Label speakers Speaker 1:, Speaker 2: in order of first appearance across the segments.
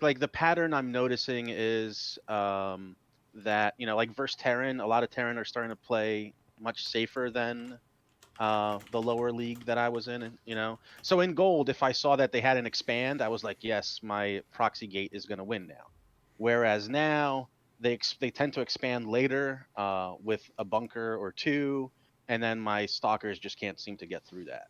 Speaker 1: like the pattern I'm noticing is that like versus Terran, a lot of Terran are starting to play much safer than the lower league that I was in, and. So in gold, if I saw that they had an expand, I was like, yes, my proxy gate is going to win now. Whereas now they tend to expand later with a bunker or two, and then my stalkers just can't seem to get through that.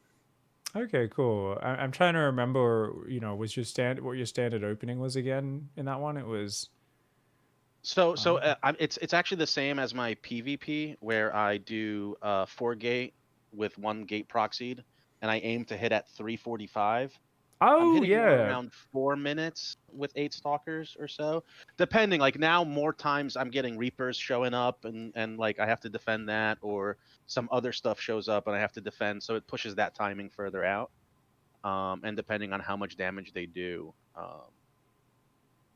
Speaker 2: Okay, cool. I'm trying to remember, was what your standard opening was again in that one? It was
Speaker 1: It's actually the same as my PvP, where I do 4 gate with 1 gate proxied, and I aim to hit at 345. I'm
Speaker 2: Oh
Speaker 1: hitting more
Speaker 2: yeah.
Speaker 1: around 4 minutes with 8 stalkers or so, depending. Like now, more times I'm getting Reapers showing up, and like I have to defend that, or some other stuff shows up and I have to defend, so it pushes that timing further out. And depending on how much damage they do,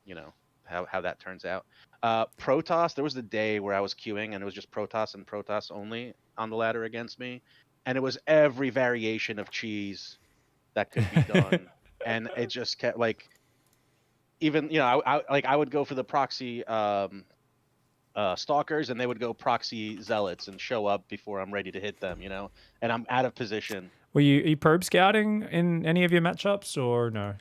Speaker 1: you know how that turns out. Protoss, there was the day where I was queuing and it was just Protoss and Protoss only on the ladder against me, and it was every variation of cheese that could be done, and it just kept like even I would go for the proxy stalkers, and they would go proxy zealots and show up before I'm ready to hit them, and I'm out of position.
Speaker 2: Are you probe scouting in any of your matchups or no?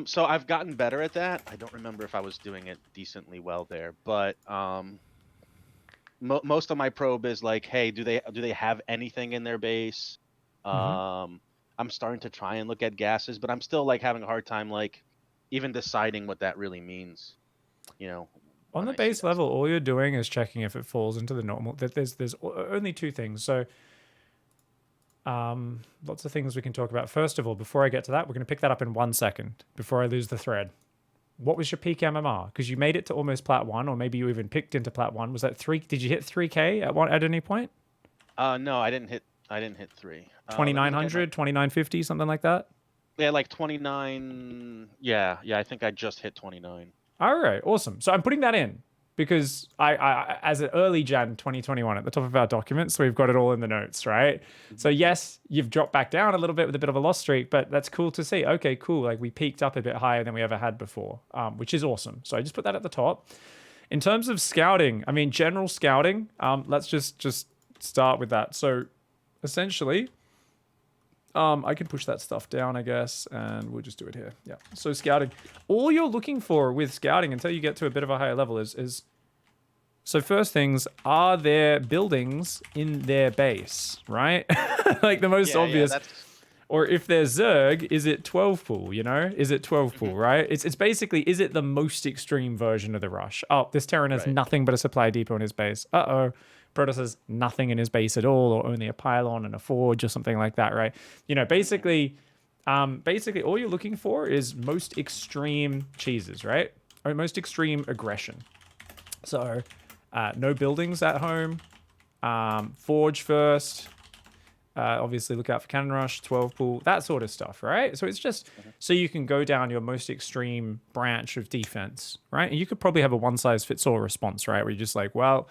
Speaker 1: So I've gotten better at that. I don't remember if I was doing it decently well there, but most of my probe is like, hey, do they have anything in their base?
Speaker 2: Mm-hmm.
Speaker 1: I'm starting to try and look at gases, but I'm still like having a hard time like even deciding what that really means,
Speaker 2: On
Speaker 1: when
Speaker 2: the
Speaker 1: I see
Speaker 2: base
Speaker 1: that
Speaker 2: level,
Speaker 1: stuff.
Speaker 2: all you're doing is checking if it falls into the normal. There's only two things. So lots of things we can talk about. First of all, before I get to that, we're going to pick that up in 1 second before I lose the thread. What was your peak MMR? Because you made it to almost Plat 1, or maybe you even picked into Plat 1. Was that 3? Did you hit 3K at any point?
Speaker 1: No, I didn't hit 3. Let me look at my
Speaker 2: 2900, 2950, something like that?
Speaker 1: yeah, like 29. Yeah, yeah, I think I just hit 29.
Speaker 2: All right, awesome. So I'm putting that in because I as an early Jan 2021 at the top of our documents, so we've got it all in the notes, right? So
Speaker 1: Mhm.
Speaker 2: yes, you've dropped back down a little bit with a bit of a loss streak, but that's cool to see. Okay, cool. Like we peaked up a bit higher than we ever had before, which is awesome. So I just put that at the top. In terms of scouting, I mean general scouting. Let's just start with that. So essentially, I can push that stuff down, I guess, and we'll just do it here. Yeah. So scouting, all you're looking for with scouting until you get to a bit of a higher level is so first things, are there buildings in their base, right? Like the most
Speaker 1: Yeah, yeah,
Speaker 2: obvious.
Speaker 1: that's
Speaker 2: Or if there's Zerg, is it 12 pool, Is it 12 pool,
Speaker 1: mhm,
Speaker 2: right? It's basically, is it the most extreme version of the rush? Oh, this Terran has
Speaker 1: right.
Speaker 2: nothing but a supply depot in his base. Uh-oh. Protoss has nothing in his base at all, or only a pylon and a forge or something like that, right?
Speaker 1: Mhm.
Speaker 2: Basically all you're looking for is most extreme cheeses, right? Or most extreme aggression. So, no buildings at home. Forge first. Obviously, look out for cannon rush, 12 pool, that sort of stuff, right? So it's just
Speaker 1: Mhm.
Speaker 2: so you can go down your most extreme branch of defense, right? And you could probably have a one size fits all response, right? Where you're just like, well,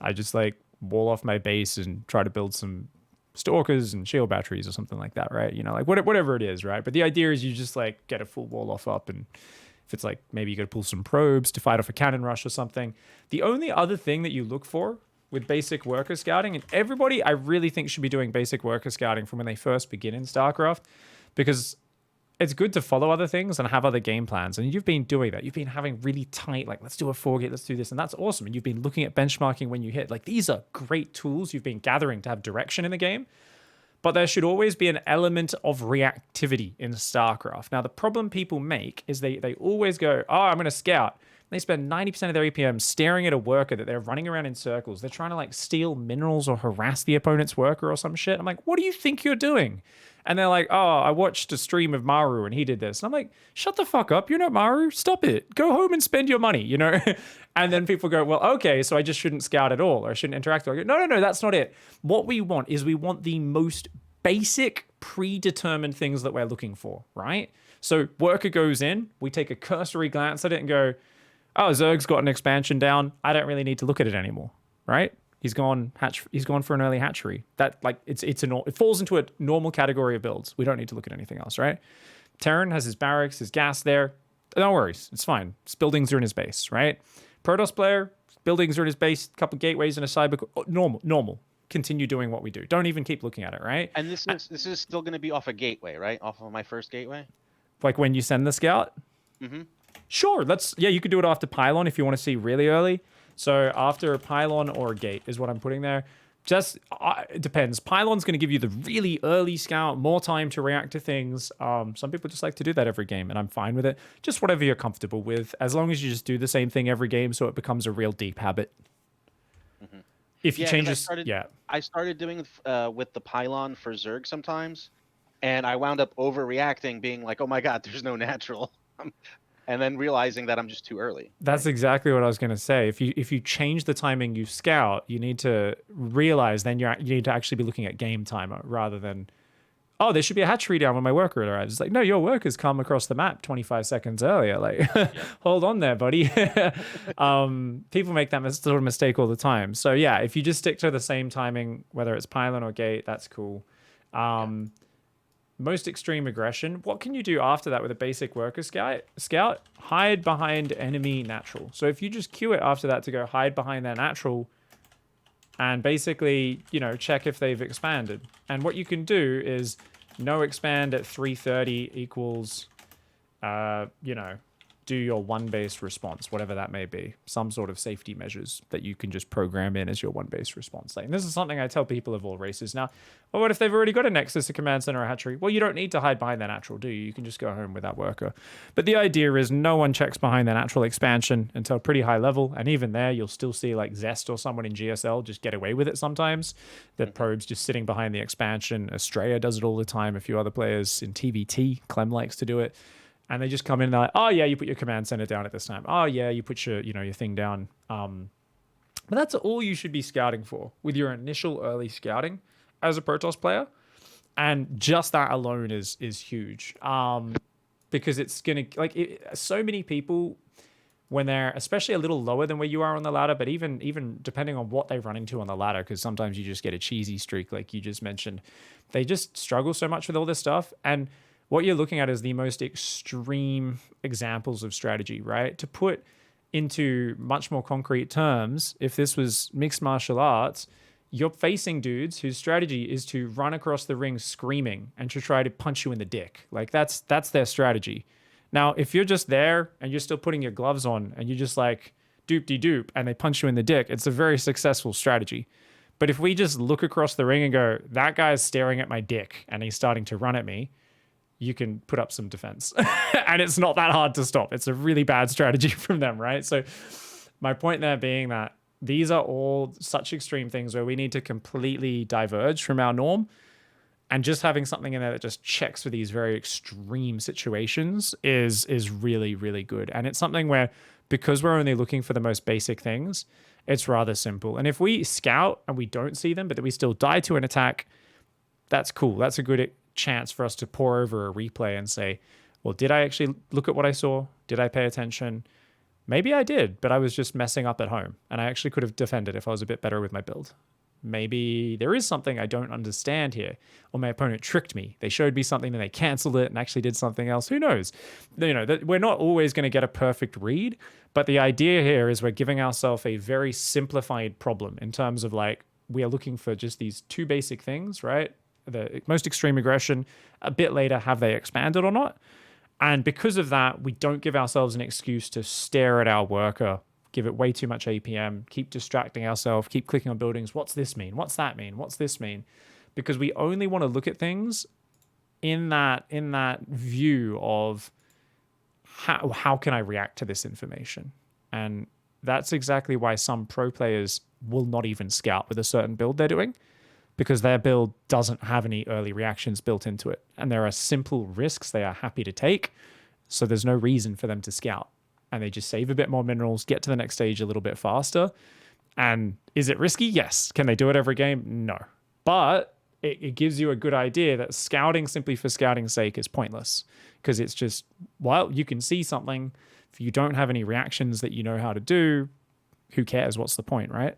Speaker 2: I just like wall off my base and try to build some stalkers and shield batteries or something like that, right? Like whatever it is, right? But the idea is you just like get a full wall off up, and if it's like maybe you got to pull some probes to fight off a cannon rush or something. The only other thing that you look for with basic worker scouting, and everybody I really think should be doing basic worker scouting from when they first begin in StarCraft, because it's good to follow other things and have other game plans. And you've been doing that. You've been having really tight, like, let's do a 4 gate, let's do this. And that's awesome. And you've been looking at benchmarking when you hit. Like, these are great tools you've been gathering to have direction in the game. But there should always be an element of reactivity in StarCraft. Now, the problem people make is they always go, oh, I'm going to scout. They spend 90% of their EPM staring at a worker that they're running around in circles. They're trying to like steal minerals or harass the opponent's worker or some shit. I'm like, what do you think you're doing? And they're like, oh, I watched a stream of Maru and he did this. And I'm like, shut the fuck up. You're not Maru. Stop it. Go home and spend your money, And then people go, well, okay, so I just shouldn't scout at all or I shouldn't interact. I go, no, that's not it. What we want is we want the most basic predetermined things that we're looking for, right? So worker goes in, we take a cursory glance at it and go, oh, Zerg's got an expansion down. I don't really need to look at it anymore, right? He's gone for an early hatchery. That like it falls into a normal category of builds. We don't need to look at anything else, right? Terran has his barracks, his gas there. No worries. It's fine. His buildings are in his base, right? Protoss player, buildings are in his base, couple gateways and a cyber. Normal. Continue doing what we do. Don't even keep looking at it, right?
Speaker 1: And this is still going to be off a gateway, right? Off of my first gateway.
Speaker 2: Like when you send the scout.
Speaker 1: Mm-hmm.
Speaker 2: Sure. You could do it after pylon if you want to see really early. So after a pylon or a gate is what I'm putting there. Just it depends. Pylon's going to give you the really early scout, more time to react to things. Some people just like to do that every game, and I'm fine with it. Just whatever you're comfortable with, as long as you just do the same thing every game, so it becomes a real deep habit.
Speaker 1: Mm-hmm.
Speaker 2: If you
Speaker 1: Yeah,
Speaker 2: change
Speaker 1: 'cause
Speaker 2: this,
Speaker 1: I started doing with the pylon for Zerg sometimes, and I wound up overreacting, being like, "Oh my god, there's no natural," and then realizing that I'm just too early.
Speaker 2: that's exactly what I was going to say. If you change the timing you scout, you need to realize then you need to actually be looking at game timer rather than, oh, there should be a hatchery down when my worker arrives. It's like, no, your worker's come across the map 25 seconds earlier. Like, hold on there, buddy. People make that sort of mistake all the time. So yeah, if you just stick to the same timing, whether it's pylon or gate, that's cool. Most extreme aggression. What can you do after that with a basic worker scout? Hide behind enemy natural. So if you just queue it after that to go hide behind their natural and basically, check if they've expanded. And what you can do is no expand at 330 equals, do your one base response, whatever that may be. Some sort of safety measures that you can just program in as your one base response. And this is something I tell people of all races. Now, well, what if they've already got a Nexus, a command center, or a hatchery? Well, you don't need to hide behind their natural, do you? You can just go home with that worker. But the idea is no one checks behind their natural expansion until a pretty high level. And even there, you'll still see like Zest or someone in GSL just get away with it sometimes. The probes just sitting behind the expansion. Estrella does it all the time. A few other players in TVT, Clem likes to do it. And they just come in and they're like, oh yeah, you put your command center down at this time. Oh yeah, you put your, your thing down. But that's all you should be scouting for with your initial early scouting as a Protoss player. And just that alone is huge. Because it's gonna so many people when they're especially a little lower than where you are on the ladder, but even depending on what they run into on the ladder, because sometimes you just get a cheesy streak like you just mentioned, they just struggle so much with all this stuff. And what you're looking at is the most extreme examples of strategy, right? To put into much more concrete terms, if this was mixed martial arts, you're facing dudes whose strategy is to run across the ring screaming and to try to punch you in the dick. Like that's their strategy. Now, if you're just there and you're still putting your gloves on and you're just like doop-de-doop and they punch you in the dick, it's a very successful strategy. But if we just look across the ring and go, that guy's staring at my dick and he's starting to run at me, you can put up some defense. And it's not that hard to stop. It's a really bad strategy from them, right? So my point there being that these are all such extreme things where we need to completely diverge from our norm. And just having something in there that just checks for these very extreme situations is really, really good. And it's something where, because we're only looking for the most basic things, it's rather simple. And if we scout and we don't see them, but that we still die to an attack, that's cool. That's a good chance for us to pour over a replay and say, well, did I actually look at what I saw? Did I pay attention? Maybe I did, but I was just messing up at home and I actually could have defended if I was a bit better with my build. Maybe there is something I don't understand here, or my opponent tricked me. They showed me something and they canceled it and actually did something else. Who knows? We're not always going to get a perfect read, but the idea here is we're giving ourselves a very simplified problem in terms of like, we are looking for just these two basic things, right? The most extreme aggression, a bit later, have they expanded or not? And because of that, we don't give ourselves an excuse to stare at our worker, give it way too much APM, keep distracting ourselves, keep clicking on buildings. What's this mean? What's that mean? What's this mean? Because we only want to look at things in that view of how can I react to this information? And that's exactly why some pro players will not even scout with a certain build they're doing, because their build doesn't have any early reactions built into it. And there are simple risks they are happy to take, so there's no reason for them to scout. And they just save a bit more minerals, get to the next stage a little bit faster. And is it risky? Yes. Can they do it every game? No. But it gives you a good idea that scouting simply for scouting's sake is pointless, because it's just, well, you can see something. If you don't have any reactions that you know how to do, who cares? What's the point, right?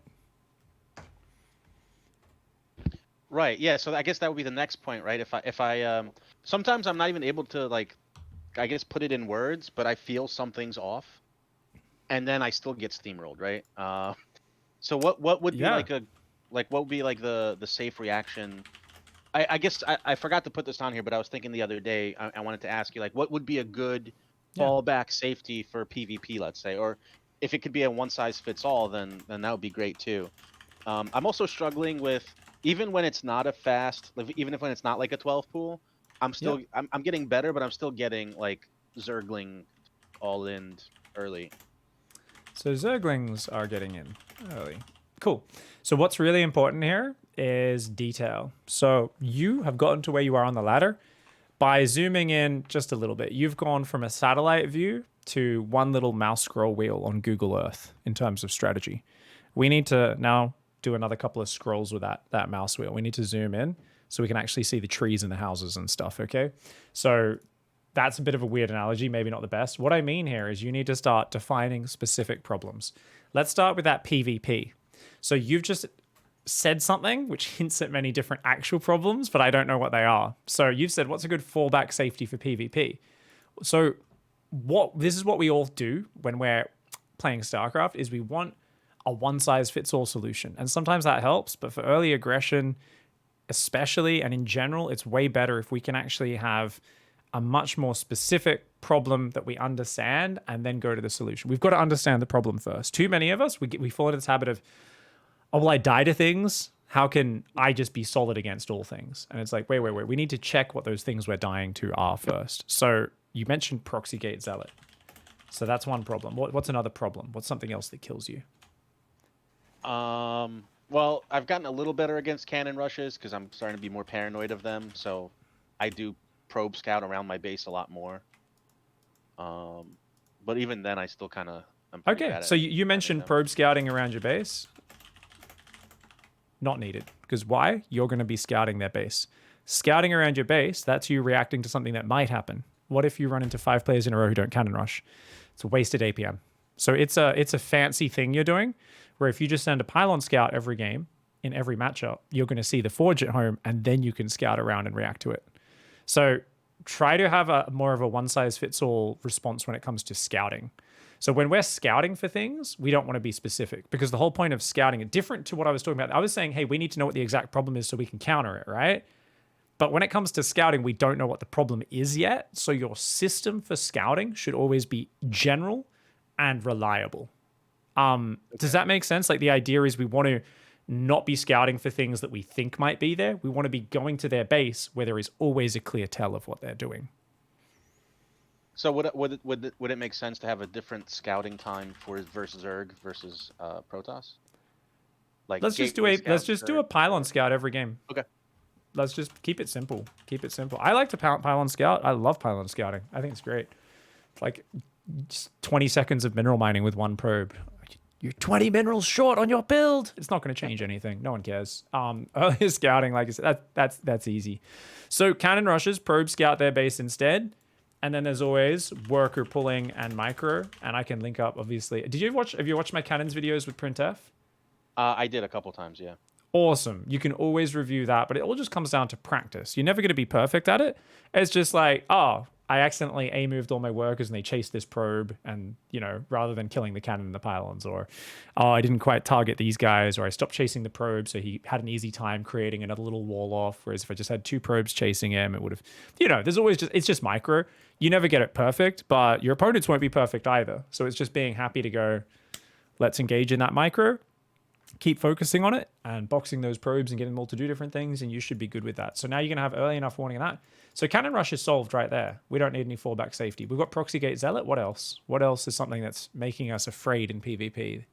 Speaker 1: Right. Yeah. So I guess that would be the next point, right? If I sometimes I'm not even able to like I guess put it in words, but I feel something's off, and then I still get steamrolled, right? So what would be
Speaker 2: Yeah.
Speaker 1: what would be like the safe reaction? I guess I forgot to put this on here, but I was thinking the other day. I wanted to ask you, like, what would be a good
Speaker 2: Yeah.
Speaker 1: fallback safety for PvP, let's say, or if it could be a one size fits all, then that would be great too. I'm also struggling with, even when it's not a fast, like, even if when it's not like a 12 pool,
Speaker 2: Yeah.
Speaker 1: I'm getting better, but I'm still getting like Zergling all in early.
Speaker 2: So Zerglings are getting in early. Cool. So what's really important here is detail. So you have gotten to where you are on the ladder by zooming in just a little bit. You've gone from a satellite view to one little mouse scroll wheel on Google Earth in terms of strategy. We need to now do another couple of scrolls with that mouse wheel. We need to zoom in so we can actually see the trees and the houses and stuff, okay? So that's a bit of a weird analogy, maybe not the best. What I mean here is you need to start defining specific problems. Let's start with that PvP. So you've just said something which hints at many different actual problems, but I don't know what they are. So you've said, what's a good fallback safety for PvP? So this is what we all do when we're playing StarCraft is we want a one size fits all solution. And sometimes that helps, but for early aggression, especially and in general, it's way better if we can actually have a much more specific problem that we understand and then go to the solution. We've got to understand the problem first. Too many of us, we fall into this habit of, oh, well, I die to things. How can I just be solid against all things? And it's like, wait. We need to check what those things we're dying to are first. So you mentioned Proxy Gate Zealot. So that's one problem. What's another problem? What's something else that kills you?
Speaker 1: Well, I've gotten a little better against cannon rushes because I'm starting to be more paranoid of them. So I do probe scout around my base a lot more. But even then, I still kind of I'm pretty
Speaker 2: Okay,
Speaker 1: bad
Speaker 2: so
Speaker 1: at
Speaker 2: you mentioned
Speaker 1: them.
Speaker 2: probe scouting around your base. Not needed. Because why? You're going to be scouting their base. Scouting around your base, that's you reacting to something that might happen. What if you run into 5 players in a row who don't cannon rush? It's a wasted APM. So it's a fancy thing you're doing, where if you just send a pylon scout every game, in every matchup, you're going to see the forge at home, and then you can scout around and react to it. So try to have a more of a one-size-fits-all response when it comes to scouting. So when we're scouting for things, we don't want to be specific, because the whole point of scouting is different to what I was talking about. I was saying, hey, we need to know what the exact problem is so we can counter it, right? But when it comes to scouting, we don't know what the problem is yet. So your system for scouting should always be general and reliable. Does that make sense? Like, the idea is we want to not be scouting for things that we think might be there. We want to be going to their base where there is always a clear tell of what they're doing.
Speaker 1: So would it make sense to have a different scouting time for versus Zerg versus Protoss? Like,
Speaker 2: Let's just do a pylon scout every game.
Speaker 1: Okay.
Speaker 2: Let's just keep it simple. Keep it simple. I like to pylon scout. I love pylon scouting. I think it's great. It's like just 20 seconds of mineral mining with one probe. You're 20 minerals short on your build. It's not going to change anything. No one cares. Early scouting, like I said, that's easy. So cannon rushes, probe scout their base instead. And then there's always worker pulling and micro. And I can link up, obviously. Have you watched my cannons videos with printf?
Speaker 1: I did a couple times, yeah.
Speaker 2: Awesome. You can always review that, but it all just comes down to practice. You're never going to be perfect at it. It's just like, oh, I accidentally A-moved all my workers and they chased this probe, and, rather than killing the cannon and the pylons, or, oh, I didn't quite target these guys, or I stopped chasing the probe, so he had an easy time creating another little wall off, whereas if I just had 2 probes chasing him, it would have, there's always it's just micro. You never get it perfect, but your opponents won't be perfect either. So it's just being happy to go, let's engage in that micro, keep focusing on it and boxing those probes and getting them all to do different things, and you should be good with that. So now you're going to have early enough warning of that. So cannon rush is solved right there. We don't need any fallback safety. We've got Proxy Gate Zealot. What else? What else is something that's making us afraid in PvP?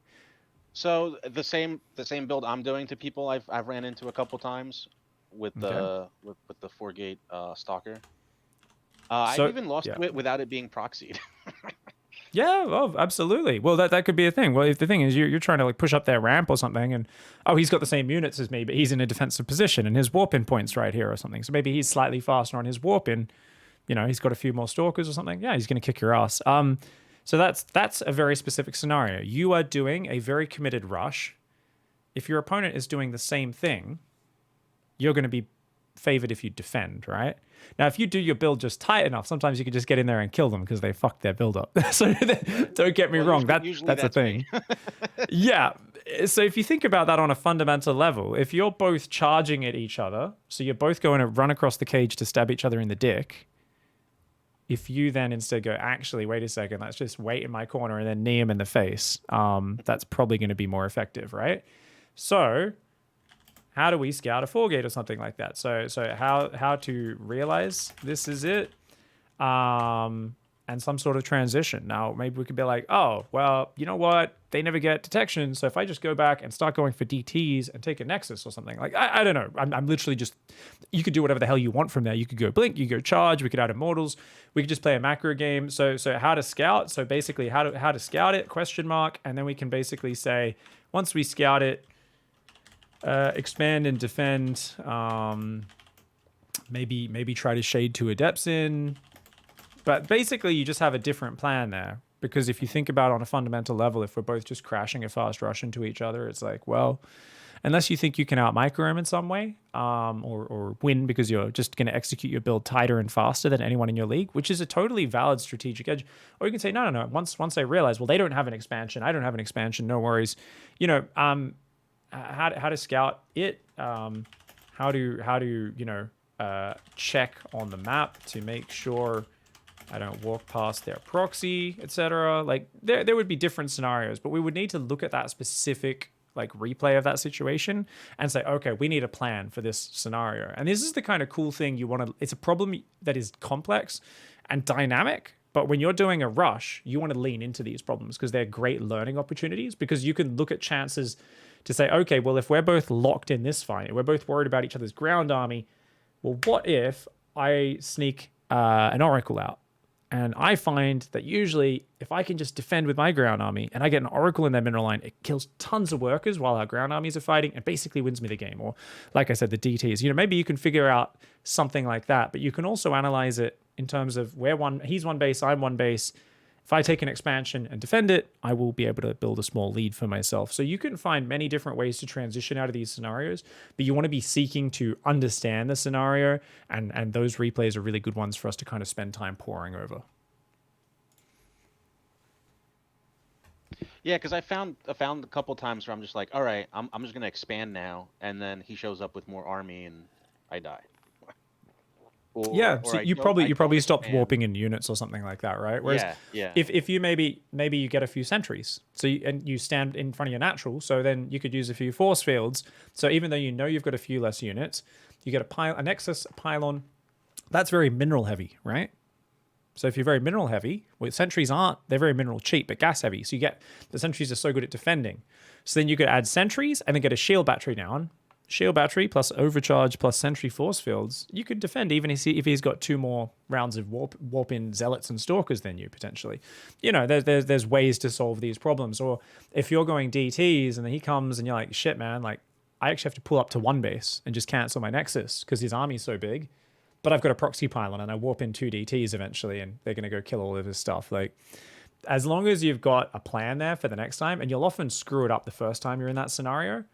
Speaker 1: So the same build I'm doing to people I've ran into a couple times with the with the 4-gate Stalker. I've even lost to it without it being proxied.
Speaker 2: Yeah, oh, absolutely. Well, that could be a thing. Well, if the thing is you're trying to like push up their ramp or something, and he's got the same units as me, but he's in a defensive position, and his warp in point's right here or something. So maybe he's slightly faster on his warp in. He's got a few more stalkers or something. Yeah, he's going to kick your ass. So that's a very specific scenario. You are doing a very committed rush. If your opponent is doing the same thing, you're going to be favored if you defend, right? Now, if you do your build just tight enough, sometimes you can just get in there and kill them because they fucked their build up. So don't get me wrong, that's a thing. Yeah. So if you think about that on a fundamental level, if you're both charging at each other, so you're both going to run across the cage to stab each other in the dick, if you then instead go, actually, wait a second, let's just wait in my corner and then knee him in the face, that's probably going to be more effective, right? So how do we scout a 4-gate or something like that? So how to realize this is it? And some sort of transition. Now, maybe we could be like, oh, well, you know what? They never get detection. So if I just go back and start going for DTs and take a Nexus or something, like, I don't know. I'm literally just, you could do whatever the hell you want from there. You could go Blink, you go Charge, we could add Immortals, we could just play a macro game. So how to scout? So basically how to scout it, ? And then we can basically say, once we scout it, expand and defend, maybe try to shade 2 Adepts in. But basically, you just have a different plan there. Because if you think about it on a fundamental level, if we're both just crashing a fast rush into each other, it's like, well, unless you think you can out-micro him in some way, or win because you're just going to execute your build tighter and faster than anyone in your league, which is a totally valid strategic edge. Or you can say, no. Once I realize, well, they don't have an expansion, I don't have an expansion, no worries. You know, how to scout it, how to check on the map to make sure I don't walk past their proxy, etc. Like there would be different scenarios, but we would need to look at that specific like replay of that situation and say, okay, we need a plan for this scenario. And this is the kind of cool thing you want to, it's a problem that is complex and dynamic, but when you're doing a rush, you want to lean into these problems because they're great learning opportunities, because you can look at chances to say, okay, well, if we're both locked in this fight, we're both worried about each other's ground army, well, what if I sneak an Oracle out? And I find that usually if I can just defend with my ground army and I get an Oracle in their mineral line, it kills tons of workers while our ground armies are fighting and basically wins me the game. Or like I said, the DTs, maybe you can figure out something like that, but you can also analyze it in terms of he's one base, I'm one base. If I take an expansion and defend it, I will be able to build a small lead for myself. So you can find many different ways to transition out of these scenarios, but you want to be seeking to understand the scenario, and those replays are really good ones for us to kind of spend time poring over.
Speaker 1: Yeah, because I found a couple times where I'm just like, all right, I'm just gonna expand now, and then he shows up with more army and I die.
Speaker 2: So you probably stopped warping in units or something like that, right? Whereas if you maybe you get a few sentries, so you stand in front of your natural, so then you could use a few force fields. So even though you've got a few less units, you get a Nexus, a pylon. That's very mineral heavy, right? So if you're very mineral heavy, well, sentries they're very mineral cheap, but gas heavy. So the sentries are so good at defending. So then you could add sentries and then get a shield battery down. Shield battery plus overcharge plus sentry force fields. You could defend even if he's got 2 more rounds of warp in zealots and stalkers than you potentially. There's ways to solve these problems. Or if you're going DTs and then he comes and you're like, shit, man, like I actually have to pull up to 1 base and just cancel my Nexus because his army's so big. But I've got a proxy pylon and I warp in 2 DTs eventually and they're going to go kill all of his stuff. Like, as long as you've got a plan there for the next time, and you'll often screw it up the first time you're in that scenario,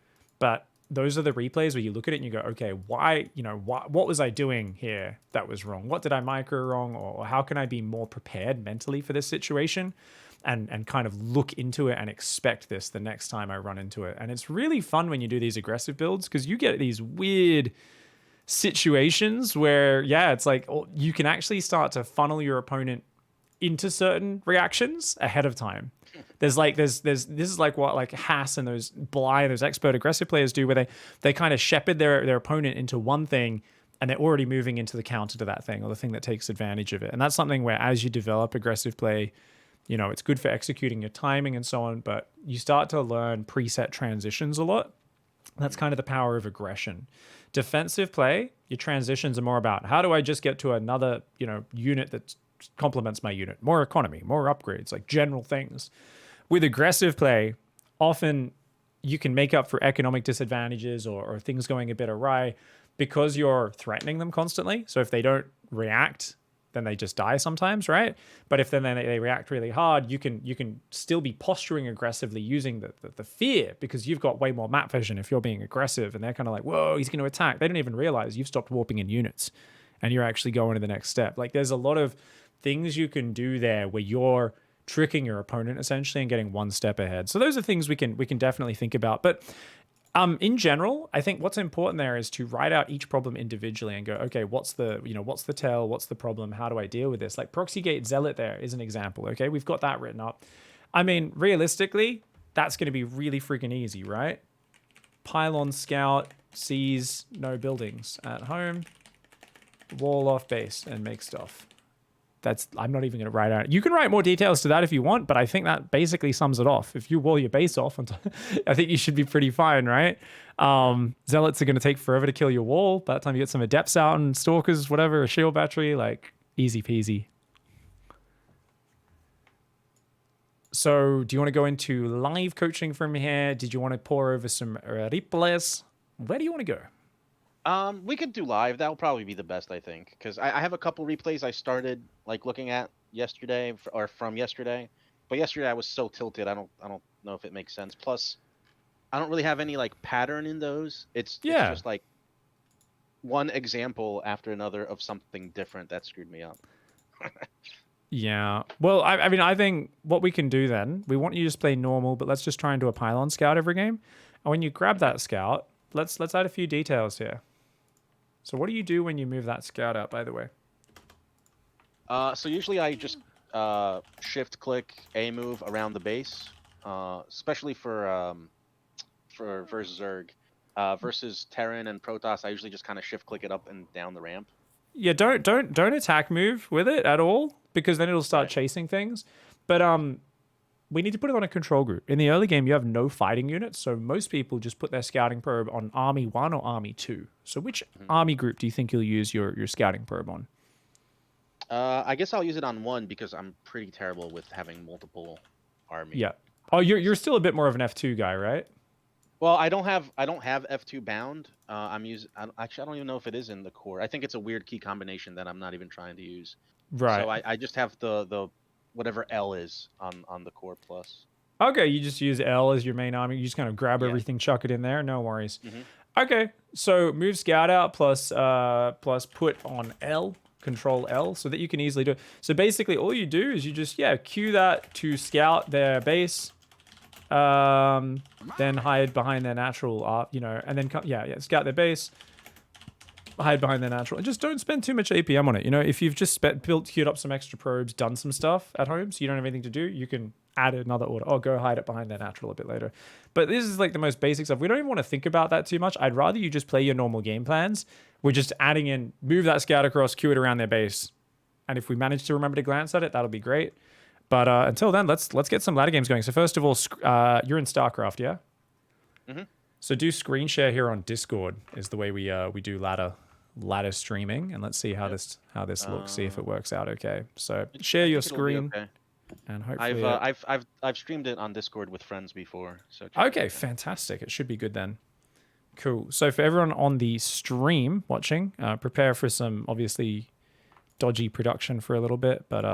Speaker 2: but those are the replays where you look at it and you go, okay, what was I doing here that was wrong? What did I micro wrong? Or how can I be more prepared mentally for this situation? And kind of look into it and expect this the next time I run into it. And it's really fun when you do these aggressive builds because you get these weird situations where, it's like you can actually start to funnel your opponent into certain reactions ahead of time. This is like what like Haas and those Bly, those expert aggressive players do, where they kind of shepherd their opponent into one thing and they're already moving into the counter to that thing or the thing that takes advantage of it. And that's something where as you develop aggressive play, it's good for executing your timing and so on, but you start to learn preset transitions a lot. That's kind of the power of aggression. Defensive play, your transitions are more about how do I just get to another, unit that complements my unit, more economy, more upgrades, like general things. With aggressive play, often you can make up for economic disadvantages or things going a bit awry because you're threatening them constantly. So if they don't react then they just die sometimes, right? But if then they react really hard, you can still be posturing aggressively using the fear, because you've got way more map vision if you're being aggressive, and they're kind of like, whoa, he's going to attack. They don't even realize you've stopped warping in units and you're actually going to the next step. Like, there's a lot of things you can do there where you're tricking your opponent essentially and getting one step ahead. So those are things we can definitely think about. But in general, I think what's important there is to write out each problem individually and go, okay, what's the tell, what's the problem, how do I deal with this? Like Proxygate Zealot there is an example. Okay, we've got that written up. I mean, realistically, that's going to be really freaking easy, right? Pylon Scout sees no buildings at home, wall off base and make stuff. I'm not even going to write out. You can write more details to that if you want, but I think that basically sums it off. If you wall your base off, I think you should be pretty fine, right? Zealots are going to take forever to kill your wall. By the time you get some adepts out and stalkers, whatever, a shield battery, like easy peasy. So do you want to go into live coaching from here? Did you want to pour over some replays? Where do you want to go?
Speaker 1: We could do live. That'll probably be the best, I think, because I have a couple replays I started like looking at yesterday or from yesterday, but yesterday I was so tilted. I don't know if it makes sense. Plus, I don't really have any like pattern in those. It's just like one example after another of something different that screwed me up.
Speaker 2: Yeah. Well, I mean, I think what we can do then, we want you to just play normal, but let's just try and do a pylon scout every game. And when you grab that scout, let's add a few details here. So what do you do when you move that scout out, by the way?
Speaker 1: So usually I just shift click A move around the base, especially for versus Zerg. Versus Terran and Protoss, I usually just kind of shift click it up and down the ramp.
Speaker 2: Yeah, don't attack move with it at all, because then it'll start chasing things. But we need to put it on a control group. In the early game, you have no fighting units, so most people just put their scouting probe on Army 1 or Army 2. So which army group do you think you'll use your scouting probe on?
Speaker 1: I guess I'll use it on 1 because I'm pretty terrible with having multiple armies.
Speaker 2: Yeah. Oh, you're still a bit more of an F2 guy, right?
Speaker 1: Well, I don't have F2 bound. I don't even know if it is in the core. I think it's a weird key combination that I'm not even trying to use.
Speaker 2: Right.
Speaker 1: So I just have the whatever L is on the core plus.
Speaker 2: Okay, you just use L as your main army. You just kind of grab everything, chuck it in there. No worries. Okay, so move scout out plus put on L, control L, so that you can easily do it. So basically all you do is you just, cue that to scout their base, then hide behind their natural, and then, scout their base, hide behind their natural, and just don't spend too much APM on it. If you've just queued up some extra probes, done some stuff at home, so you don't have anything to do, you can add another order. Oh, go hide it behind their natural a bit later. But this is like the most basic stuff. We don't even want to think about that too much. I'd rather you just play your normal game plans. We're just adding in, move that scout across, queue it around their base. And if we manage to remember to glance at it, that'll be great. But until then, let's get some ladder games going. So first of all, you're in StarCraft, yeah? So do screen share here on Discord is the way we do ladder streaming, and let's see how this looks. See if it works out okay. So share your screen, and hopefully
Speaker 1: I've streamed it on Discord with friends before. So
Speaker 2: okay, fantastic. It should be good then. Cool. So for everyone on the stream watching, prepare for some obviously dodgy production for a little bit, but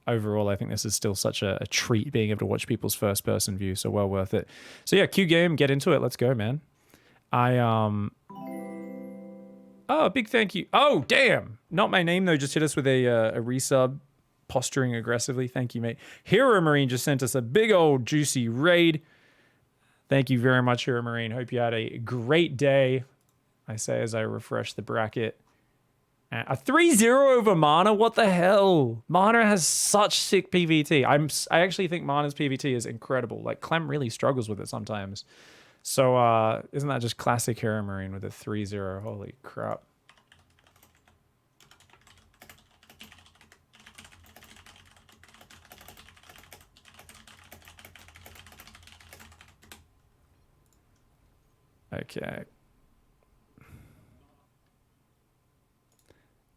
Speaker 2: overall, I think this is still such a treat being able to watch people's first-person view, so well worth it. So yeah, Q game, get into it. Let's go, man. Oh, big thank you. Oh, damn. Not my name, though. Just hit us with a resub, posturing aggressively. Thank you, mate. Hero Marine just sent us a big old juicy raid. Thank you very much, Hero Marine. Hope you had a great day. I say as I refresh the bracket. A 3-0 over Mana? What the hell? Mana has such sick PvT. I actually think Mana's PvT is incredible. Like, Clem really struggles with it sometimes. So, isn't that just classic Hero Marine with a 3-0? Holy crap. Okay.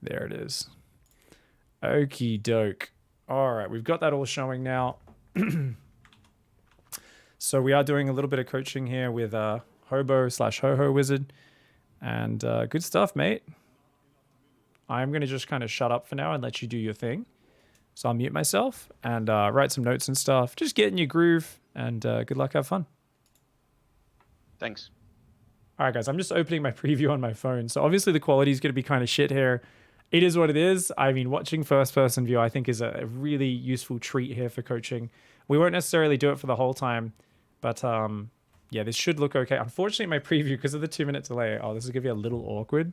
Speaker 2: There it is. Okie doke. All right, we've got that all showing now. So we are doing a little bit of coaching here with Hobo/Ho-Ho Wizard. And good stuff, mate. I'm going to just kind of shut up for now and let you do your thing. So I'll mute myself and write some notes and stuff. Just get in your groove, and good luck, have fun.
Speaker 1: Thanks.
Speaker 2: All right, guys, I'm just opening my preview on my phone. So obviously the quality is going to be kind of shit here. It is what it is. I mean, watching first-person view, I think, is a really useful treat here for coaching. We won't necessarily do it for the whole time, but yeah, this should look okay. Unfortunately, my preview, because of the 2-minute delay, this is going to be a little awkward.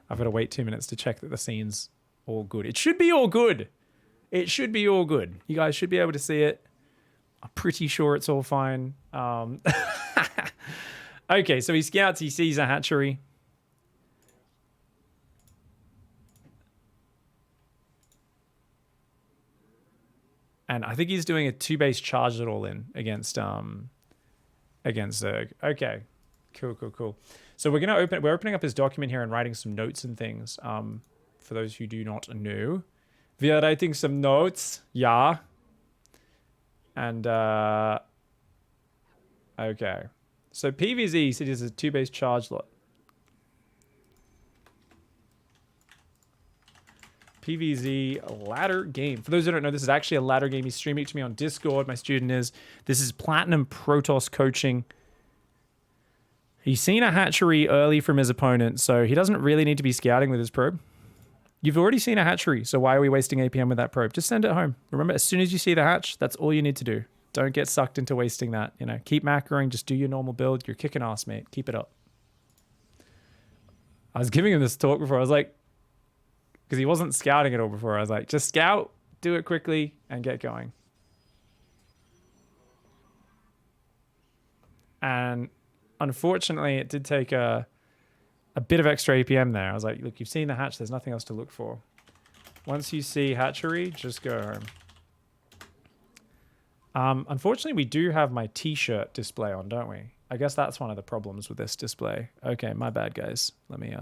Speaker 2: I've got to wait 2 minutes to check that the scene's all good. It should be all good. It should be all good. You guys should be able to see it. I'm pretty sure it's all fine. Okay, so he scouts, he sees a hatchery. And I think he's doing a 2-base charge it all in against Zerg. Okay. Cool. So we're opening up his document here and writing some notes and things. For those who do not know. We are writing some notes. Yeah. And okay. So PVZ said it's a 2-base charge lot. PVZ ladder game. For those who don't know, this is actually a ladder game. He's streaming it to me on Discord. My student is. This is Platinum Protoss coaching. He's seen a hatchery early from his opponent, so he doesn't really need to be scouting with his probe. You've already seen a hatchery, so why are we wasting APM with that probe? Just send it home. Remember, as soon as you see the hatch, that's all you need to do. Don't get sucked into wasting that. You know, keep macroing. Just do your normal build. You're kicking ass, mate. Keep it up. I was giving him this talk before. I was like, because he wasn't scouting at all before. I was like, just scout, do it quickly, and get going. And unfortunately, it did take a bit of extra APM there. I was like, look, you've seen the hatch. There's nothing else to look for. Once you see hatchery, just go home. Unfortunately, we do have my t-shirt display on, don't we? I guess that's one of the problems with this display. Okay, my bad, guys. Let me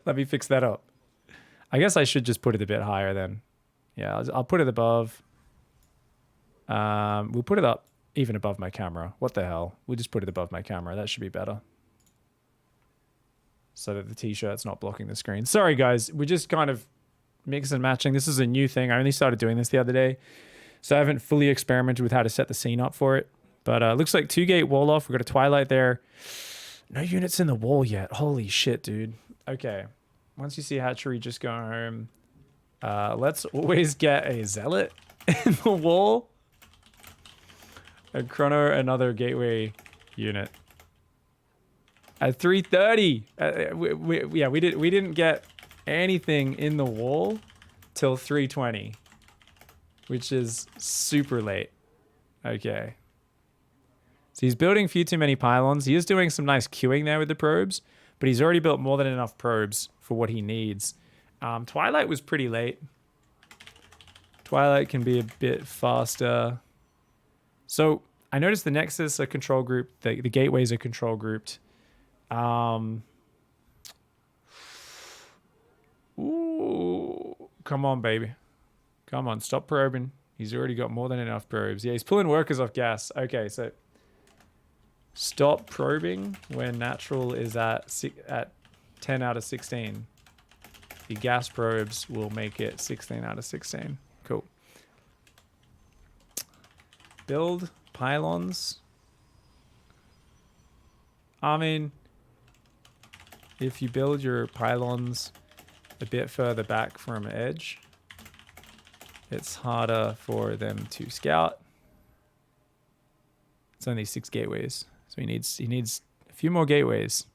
Speaker 2: let me fix that up. I guess I should just put it a bit higher then. Yeah, I'll put it above. We'll put it up even above my camera. What the hell? We'll just put it above my camera. That should be better. So that the t-shirt's not blocking the screen. Sorry, guys. We're just kind of mix and matching. This is a new thing. I only started doing this the other day, so I haven't fully experimented with how to set the scene up for it. But looks like 2-gate wall off. We've got a Twilight there. No units in the wall yet. Holy shit, dude. Okay. Once you see hatchery, just go home. Let's always get a Zealot in the wall. A Chrono, another gateway unit. At 3:30. We didn't get anything in the wall till 3:20, which is super late. Okay. So he's building a few too many pylons. He is doing some nice queuing there with the probes, but he's already built more than enough probes for what he needs. Twilight was pretty late. Twilight can be a bit faster. So I noticed the Nexus are control grouped. The gateways are control grouped. Ooh, come on, baby. Come on, stop probing. He's already got more than enough probes. Yeah, he's pulling workers off gas. Okay, so stop probing when natural is at 10 out of 16. The gas probes will make it 16 out of 16. Cool. Build pylons. I mean, if you build your pylons a bit further back from edge, it's harder for them to scout. It's only 6 gateways, so he needs a few more gateways.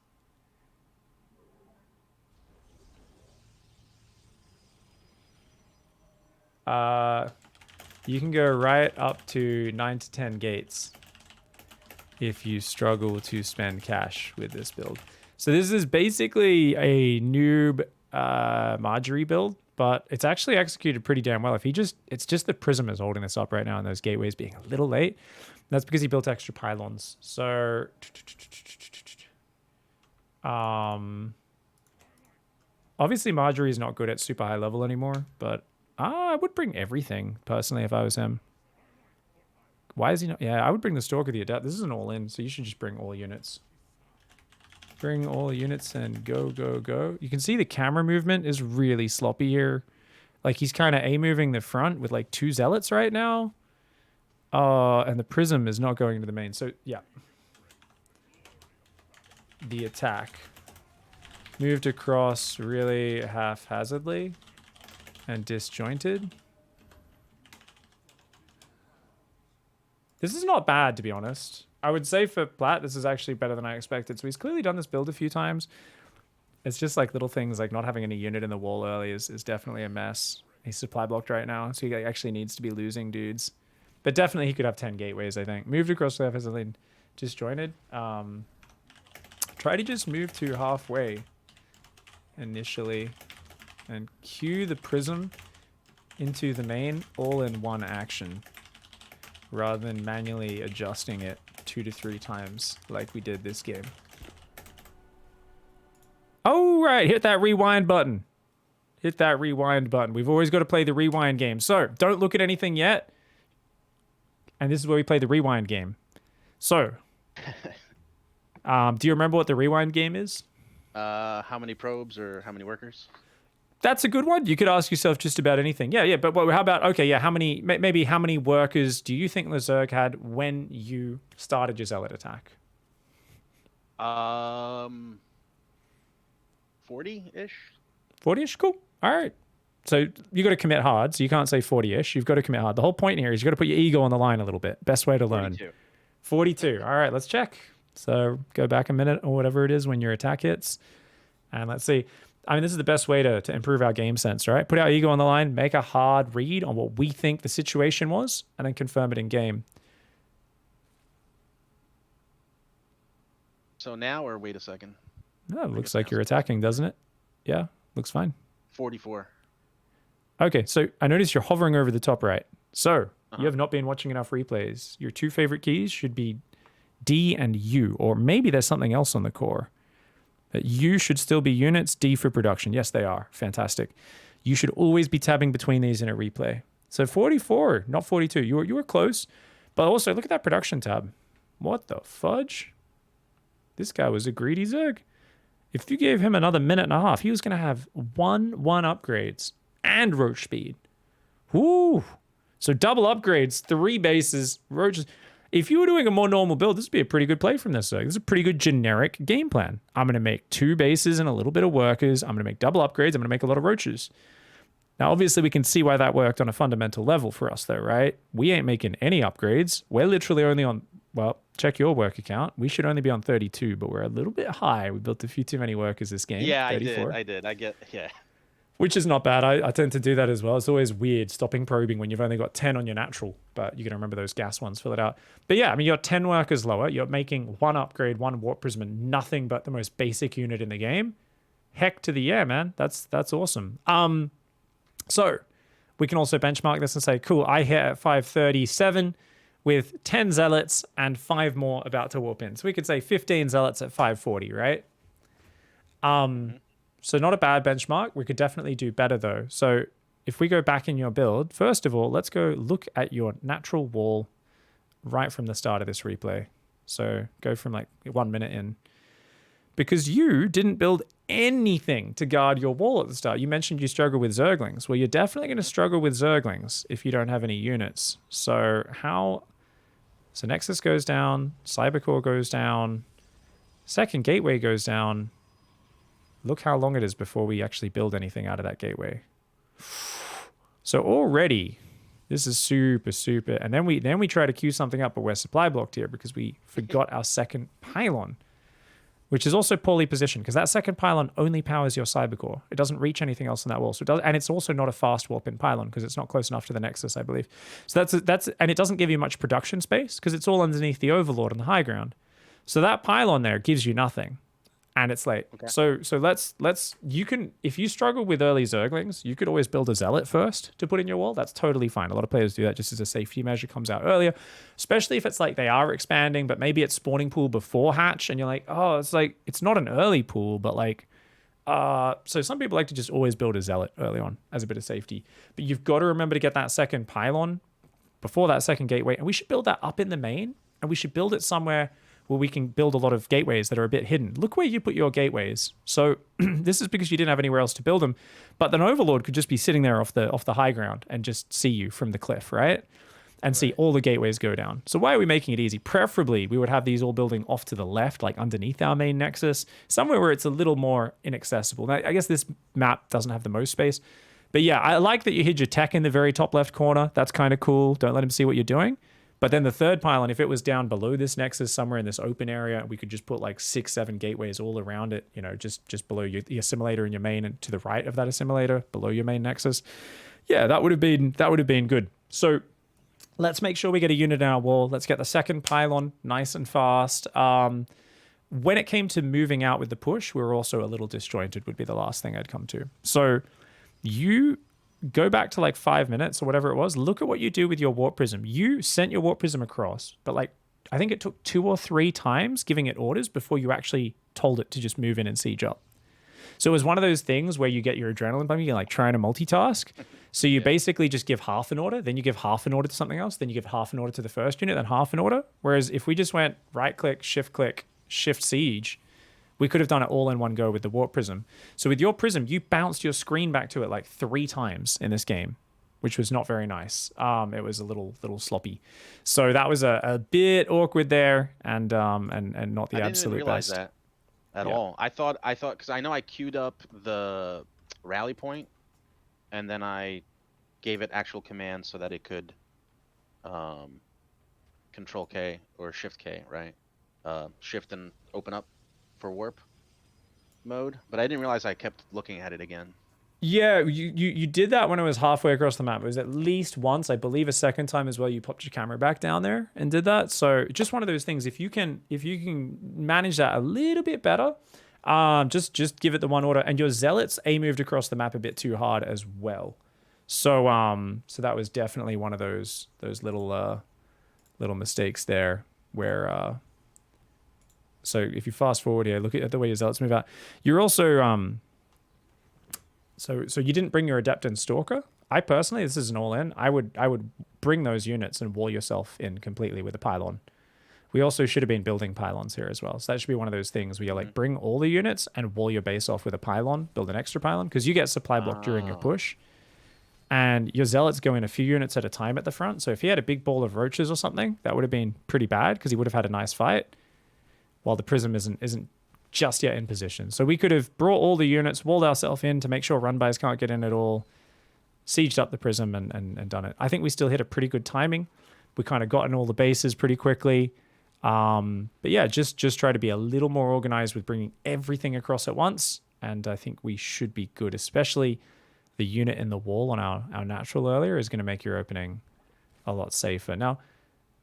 Speaker 2: You can go right up to 9 to 10 gates if you struggle to spend cash with this build. So this is basically a noob Marjorie build, but it's actually executed pretty damn well. It's just the Prism is holding this up right now and those gateways being a little late. That's because he built extra pylons. So obviously Marjorie is not good at super high level anymore, but I would bring everything personally if I was him. Why is he not? Yeah, I would bring the Stalker, the Adept. This is an all-in, so you should just bring all units. Bring all units and go, go, go. You can see the camera movement is really sloppy here. Like he's kind of A-moving the front with like 2 zealots right now. And the prism is not going to the main. So, yeah. The attack. Moved across really haphazardly and disjointed. This is not bad, to be honest. I would say for Plat, this is actually better than I expected. So he's clearly done this build a few times. It's just like little things like not having any unit in the wall early is definitely a mess. He's supply blocked right now, so he actually needs to be losing dudes. But definitely he could have 10 gateways, I think. Moved across the haphazardly and disjointed. Try to just move to halfway initially and cue the prism into the main all in one action rather than manually adjusting it 2 to 3 times like we did this game. Oh, right. Hit that rewind button. Hit that rewind button. We've always got to play the rewind game. So don't look at anything yet. And this is where we play the rewind game. So, do you remember what the rewind game is?
Speaker 1: How many probes or how many workers?
Speaker 2: That's a good one. You could ask yourself just about anything. Yeah. But how about, okay, yeah, maybe how many workers do you think Lizerg had when you started your zealot attack?
Speaker 1: 40-ish.
Speaker 2: 40-ish? Cool. All right. So you got to commit hard. So you can't say 40-ish. You've got to commit hard. The whole point here is you got to put your ego on the line a little bit. Best way to learn. 42. All right, let's check. So go back a minute or whatever it is when your attack hits. And let's see. I mean, this is the best way to improve our game sense, right? Put our ego on the line, make a hard read on what we think the situation was, and then confirm it in game.
Speaker 1: So now, or wait a second.
Speaker 2: No, it looks like you're attacking, doesn't it? Yeah, looks fine.
Speaker 1: 44.
Speaker 2: Okay, so I notice you're hovering over the top right. So you have not been watching enough replays. Your 2 favorite keys should be D and U, or maybe there's something else on the core. U should still be units, D for production. Yes, they are. Fantastic. You should always be tabbing between these in a replay. So 44, not 42. You were close. But also, look at that production tab. What the fudge? This guy was a greedy Zerg. If you gave him another minute and a half, he was going to have 1 upgrades and roach speed. Woo! So double upgrades, 3 bases, roaches. If you were doing a more normal build, this would be a pretty good play from this. So this is a pretty good generic game plan. I'm going to make 2 bases and a little bit of workers. I'm going to make double upgrades. I'm going to make a lot of roaches. Now, obviously, we can see why that worked on a fundamental level for us, though, right? We ain't making any upgrades. We're literally only on, well, check your work account. We should only be on 32, but we're a little bit high. We built a few too many workers this game.
Speaker 1: Yeah,
Speaker 2: 34.
Speaker 1: I did. Yeah.
Speaker 2: Which is not bad. I tend to do that as well. It's always weird stopping probing when you've only got 10 on your natural, but you got to remember those gas ones, fill it out. But yeah, I mean, you're 10 workers lower. You're making 1 upgrade, 1 warp prism, and nothing but the most basic unit in the game. Heck to the yeah, man. That's awesome. So we can also benchmark this and say, cool, I hit at 537 with 10 zealots and 5 more about to warp in. So we could say 15 zealots at 540, right? So not a bad benchmark. We could definitely do better though. So if we go back in your build, first of all, let's go look at your natural wall right from the start of this replay. So go from like 1 minute in. Because you didn't build anything to guard your wall at the start. You mentioned you struggle with Zerglings. Well, you're definitely going to struggle with Zerglings if you don't have any units. So Nexus goes down, Cybercore goes down, second gateway goes down. Look how long it is before we actually build anything out of that gateway. So already, this is super. And then we try to queue something up, but we're supply blocked here because we forgot our second pylon, which is also poorly positioned because that second pylon only powers your Cybercore. It doesn't reach anything else on that wall. So it does, and it's also not a fast warp in pylon because it's not close enough to the Nexus, I believe. So that's and it doesn't give you much production space because it's all underneath the Overlord on the high ground. So that pylon there gives you nothing. And it's late. Okay. So let's you can, if you struggle with early Zerglings, you could always build a Zealot first to put in your wall. That's totally fine. A lot of players do that just as a safety measure, comes out earlier, especially if it's like they are expanding, but maybe it's spawning pool before hatch and you're like, oh, it's like, it's not an early pool, but like, so some people like to just always build a Zealot early on as a bit of safety, but you've got to remember to get that second pylon before that second gateway. And we should build that up in the main and we should build it somewhere well, we can build a lot of gateways that are a bit hidden. Look where you put your gateways. So this is because you didn't have anywhere else to build them. But then Overlord could just be sitting there off the high ground and just see you from the cliff, right? And see all the gateways go down. So why are we making it easy? Preferably, we would have these all building off to the left, like underneath our main nexus, somewhere where it's a little more inaccessible. Now, I guess this map doesn't have the most space. But yeah, I like that you hid your tech in the very top left corner. That's kind of cool. Don't let him see what you're doing. But then the third pylon, if it was down below this nexus, somewhere in this open area, we could just put like 6, 7 gateways all around it, you know, just below your assimilator and your main, and to the right of that assimilator, below your main nexus. Yeah, that would have been good. So let's make sure we get a unit in our wall. Let's get the second pylon nice and fast. When it came to moving out with the push, we were also a little disjointed, would be the last thing I'd come to. So you go back to like 5 minutes or whatever it was. Look at what you do with your warp prism. You sent your warp prism across, but like I think it took 2 or 3 times giving it orders before you actually told it to just move in and siege up. So it was one of those things where you get your adrenaline pumping, you're like trying to multitask. So you basically just give half an order, then you give half an order to something else, then you give half an order to the first unit, then half an order. Whereas if we just went right click, shift siege, we could have done it all in one go with the warp prism. So with your prism, you bounced your screen back to it like 3 times in this game, which was not very nice. It was a little sloppy. So that was a bit awkward there, and not the absolute best.
Speaker 1: I didn't even realize that at all. I thought because I know I queued up the rally point, and then I gave it actual commands so that it could Control K or Shift K, right? Shift and open up for warp mode, but I didn't realize I kept looking at it again.
Speaker 2: Yeah, you did that when it was halfway across the map. It was at least once, I believe a second time as well. You popped your camera back down there and did that. So just one of those things. If you can manage that a little bit better, just give it the one order. And your zealots moved across the map a bit too hard as well. So so that was definitely one of those little mistakes there where. So if you fast forward here, look at the way your zealots move out. You're also so you didn't bring your adept and stalker. I personally, this is an all in. I would bring those units and wall yourself in completely with a pylon. We also should have been building pylons here as well. So that should be one of those things where you're like bring all the units and wall your base off with a pylon, build an extra pylon, because you get supply block during your push. And your zealots go in a few units at a time at the front. So if he had a big ball of roaches or something, that would have been pretty bad because he would have had a nice fight. While the prism isn't just yet in position. So we could have brought all the units, walled ourselves in to make sure run-bys can't get in at all, sieged up the prism and done it. I think we still hit a pretty good timing. We kind of got in all the bases pretty quickly. But yeah, just try to be a little more organized with bringing everything across at once. And I think we should be good, especially the unit in the wall on our natural earlier is going to make your opening a lot safer. Now,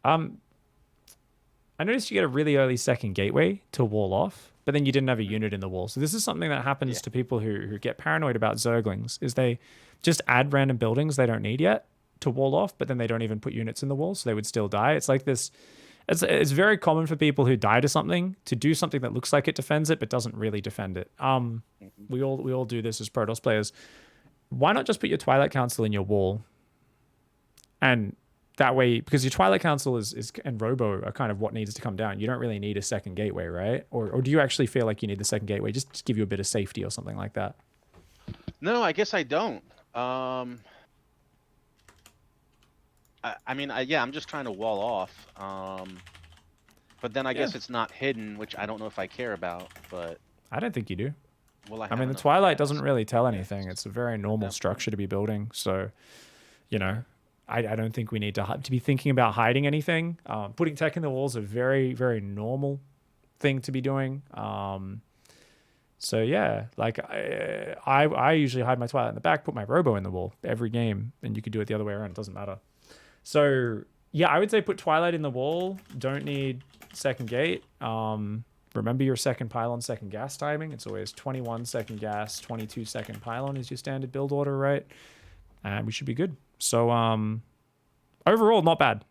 Speaker 2: I noticed you get a really early second gateway to wall off, but then you didn't have a unit in the wall. So this is something that happens to people who get paranoid about Zerglings, is they just add random buildings they don't need yet to wall off, but then they don't even put units in the wall, so they would still die. It's like this. It's very common for people who die to something to do something that looks like it defends it, but doesn't really defend it. We all do this as Protoss players. Why not just put your Twilight Council in your wall? And that way, because your Twilight Council and Robo are kind of what needs to come down. You don't really need a second gateway, right? Or do you actually feel like you need the second gateway just to give you a bit of safety or something like that?
Speaker 1: No, I guess I don't. I mean, I'm just trying to wall off. But then I guess it's not hidden, which I don't know if I care about. But
Speaker 2: I don't think you do.
Speaker 1: Well,
Speaker 2: I mean, the Twilight doesn't really tell anything. It's a very normal structure to be building. So, you know, I don't think we need to be thinking about hiding anything. Putting tech in the walls is a very, very normal thing to be doing. So yeah, like I usually hide my Twilight in the back, put my Robo in the wall every game, and you could do it the other way around. It doesn't matter. So yeah, I would say put Twilight in the wall. Don't need second gate. Remember your second pylon, second gas timing. It's always 21 second gas, 22 second pylon is your standard build order, right? And we should be good. So overall, not bad.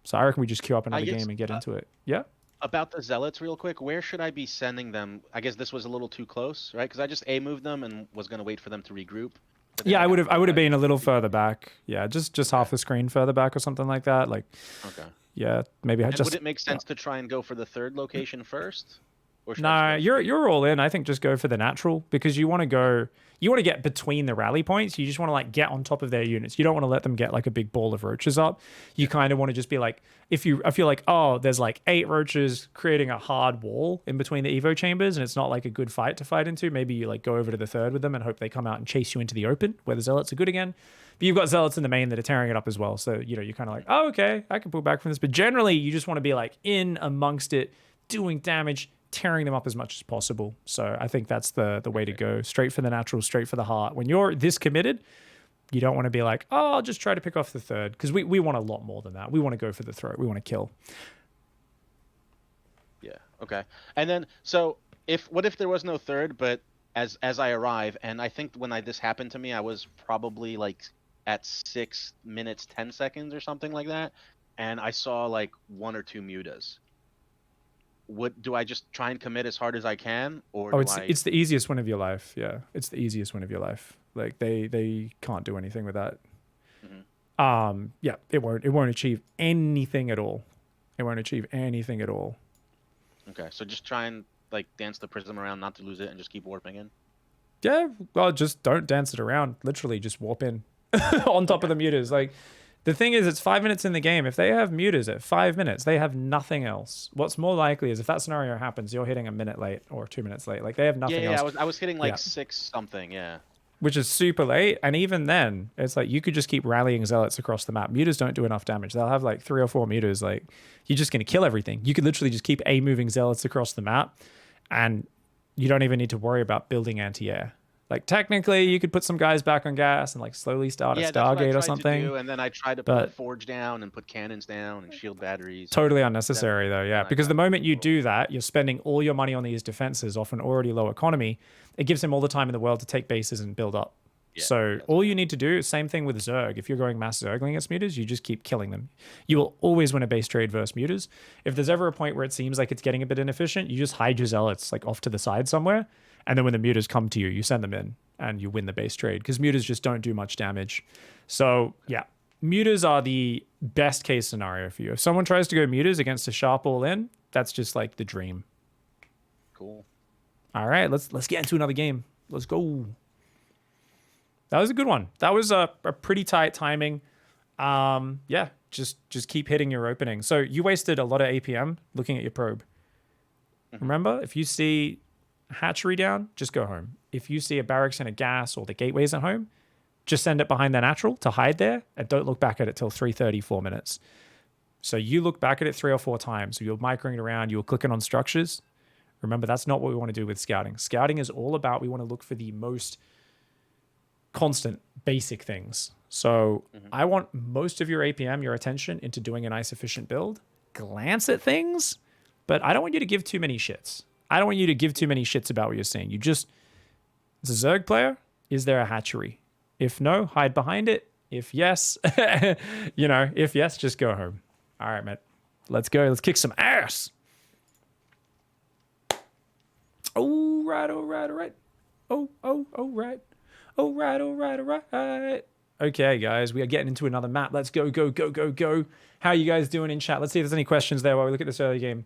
Speaker 2: So I reckon we just queue up another game and get into it. Yeah.
Speaker 1: About the zealots real quick, where should I be sending them? I guess this was a little too close, right? Because I just moved them and was going to wait for them to regroup.
Speaker 2: Yeah, I would have been a little further back. Yeah, just half the screen further back or something like that. Like,
Speaker 1: okay.
Speaker 2: Yeah, maybe I
Speaker 1: And would
Speaker 2: just
Speaker 1: it make sense to try and go for the third location first, or should I just
Speaker 2: no,
Speaker 1: go straight?
Speaker 2: you're all in. I think just go for the natural because you want to go. You want to get between the rally points. You just want to like get on top of their units. You don't want to let them get like a big ball of roaches up. You kind of want to just be like, I feel like, oh, there's like 8 roaches creating a hard wall in between the Evo chambers, and it's not like a good fight to fight into. Maybe you like go over to the third with them and hope they come out and chase you into the open where the zealots are good again. But you've got zealots in the main that are tearing it up as well. So you're kind of like, oh, okay, I can pull back from this. But generally, you just want to be like in amongst it, doing damage, tearing them up as much as possible. So I think that's the way to go. Straight for the natural, straight for the heart. When you're this committed, you don't want to be like, oh, I'll just try to pick off the third. Because we want a lot more than that. We want to go for the throat. We want to kill.
Speaker 1: Yeah. Okay. And then, so what if there was no third, but as I arrive, and I think when this happened to me, I was probably like at 6 minutes 10 seconds or something like that, and I saw like 1 or 2 mutas. Do I just try and commit as hard as I can, or
Speaker 2: it's the easiest win of your life. Yeah, it's the easiest win of your life. Like they can't do anything with that. Yeah, it won't achieve anything at all. It won't achieve anything at all.
Speaker 1: Okay, so just try and like dance the prism around, not to lose it, and just keep warping in.
Speaker 2: Yeah, well, just don't dance it around. Literally, just warp in on top of the mutas. Like, the thing is, it's 5 minutes in the game. If they have mutas at 5 minutes, they have nothing else. What's more likely is if that scenario happens, you're hitting a minute late or 2 minutes late. Like, they have nothing else.
Speaker 1: Yeah, I was hitting like 6 something, yeah.
Speaker 2: Which is super late. And even then, it's like you could just keep rallying zealots across the map. Mutas don't do enough damage. They'll have like 3 or 4 mutas. Like, you're just going to kill everything. You could literally just keep moving zealots across the map, and you don't even need to worry about building anti-air. Like, technically, you could put some guys back on gas and like slowly start a Stargate or something.
Speaker 1: And then I tried to put a forge down and put cannons down and shield batteries.
Speaker 2: Totally unnecessary though, yeah. Because the moment you do that, you're spending all your money on these defenses off an already low economy. It gives him all the time in the world to take bases and build up. Yeah, so all you need to do, same thing with Zerg. If you're going mass Zergling against mutas, you just keep killing them. You will always win a base trade versus mutas. If there's ever a point where it seems like it's getting a bit inefficient, you just hide your zealots like off to the side somewhere. And then when the mutas come to you, you send them in and you win the base trade because mutas just don't do much damage. So yeah, mutas are the best case scenario for you. If someone tries to go mutas against a sharp all in, that's just like the dream.
Speaker 1: Cool.
Speaker 2: All right, let's get into another game. Let's go. That was a good one. That was a pretty tight timing. Yeah, just keep hitting your opening. So you wasted a lot of APM looking at your probe. Remember, if you see hatchery down, just go home. If you see a barracks and a gas or the gateways at home, just send it behind their natural to hide there and don't look back at it till 3:34 minutes. So you look back at it 3 or 4 times. So you're microing around, you're clicking on structures. Remember, that's not what we want to do with scouting. Scouting is all about, we want to look for the most constant basic things. So I want most of your APM, your attention into doing a nice efficient build, glance at things, but I don't want you to give too many shits. I don't want you to give too many shits about what you're seeing. You just, as a Zerg player, is there a hatchery? If no, hide behind it. If yes, if yes, just go home. All right, mate. Let's go. Let's kick some ass. Oh, right, all right, all right. Oh, right. All right. Okay, guys, we are getting into another map. Let's go. How are you guys doing in chat? Let's see if there's any questions there while we look at this early game.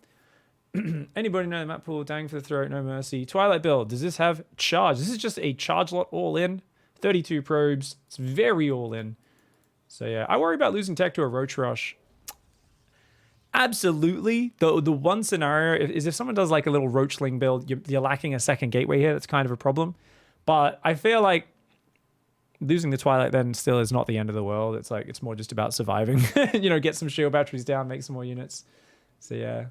Speaker 2: Anybody know the map pool? Dang for the throat, no mercy. Twilight build. Does this have charge? This is just a charge lot all in. 32 probes. It's very all in. So yeah, I worry about losing tech to a roach rush. Absolutely. The one scenario is if someone does like a little roachling build, you're lacking a second gateway here. That's kind of a problem. But I feel like losing the Twilight then still is not the end of the world. It's like, it's more just about surviving. Get some shield batteries down, make some more units. So yeah.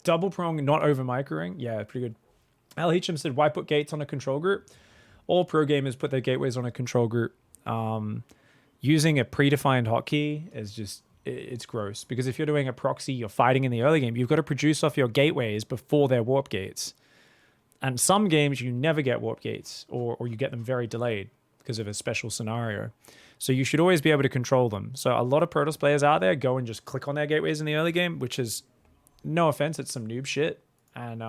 Speaker 2: Double prong, not over microing. Yeah, pretty good. Al Heacham said, why put gates on a control group? All pro gamers put their gateways on a control group. Using a predefined hotkey is just, it's gross. Because if you're doing a proxy, you're fighting in the early game, you've got to produce off your gateways before they're warp gates. And some games, you never get warp gates, or you get them very delayed because of a special scenario. So you should always be able to control them. So a lot of Protoss players out there go and just click on their gateways in the early game, which is, no offense, it's some noob shit. And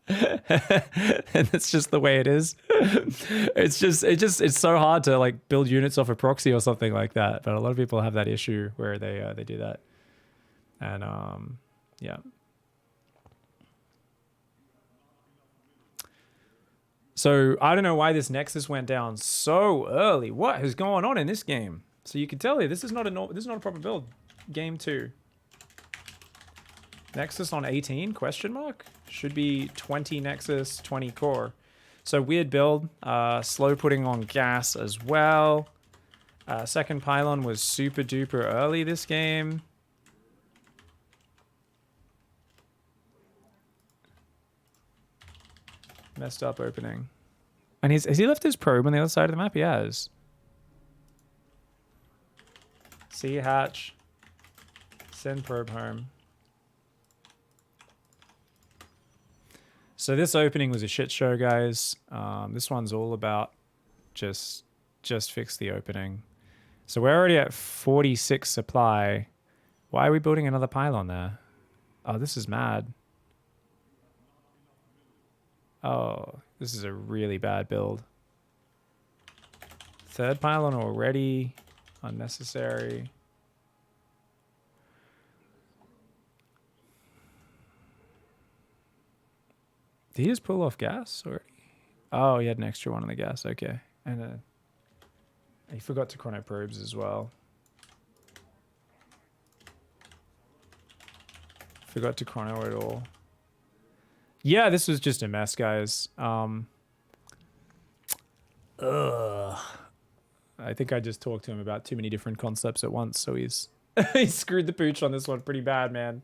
Speaker 2: And it's just the way it is. It's so hard to like build units off a proxy or something like that. But a lot of people have that issue where they do that. And yeah. So I don't know why this Nexus went down so early. What is going on in this game? So you can tell you this is not a proper build. Game 2. Nexus on 18 question mark? Should be 20 Nexus, 20 core. So weird build. Slow putting on gas as well. Second pylon was super duper early this game. Messed up opening. And has he left his probe on the other side of the map? He has. See hatch. Send probe home. So this opening was a shit show, guys. This one's all about just fix the opening. So we're already at 46 supply. Why are we building another pylon there? Oh, this is mad. Oh, this is a really bad build. Third pylon already. Unnecessary. Did he just pull off gas already? Oh, he had an extra one on the gas. Okay. And he forgot to chrono probes as well. Forgot to chrono it all. Yeah, this was just a mess, guys. Ugh. I think I just talked to him about too many different concepts at once, so he's he screwed the pooch on this one pretty bad, man.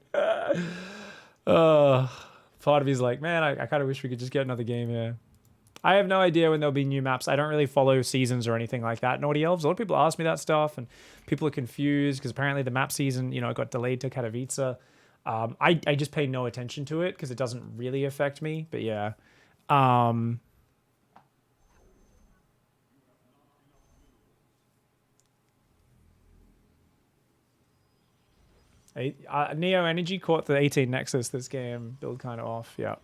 Speaker 2: Part of me's like, man, I kind of wish we could just get another game here. I have no idea when there'll be new maps. I don't really follow seasons or anything like that. Naughty Elves, a lot of people ask me that stuff, and people are confused because apparently the map season, it got delayed to Katowice. I just pay no attention to it because it doesn't really affect me. But yeah. Neo Energy caught the 18 Nexus this game. Build kind of off. Yeah.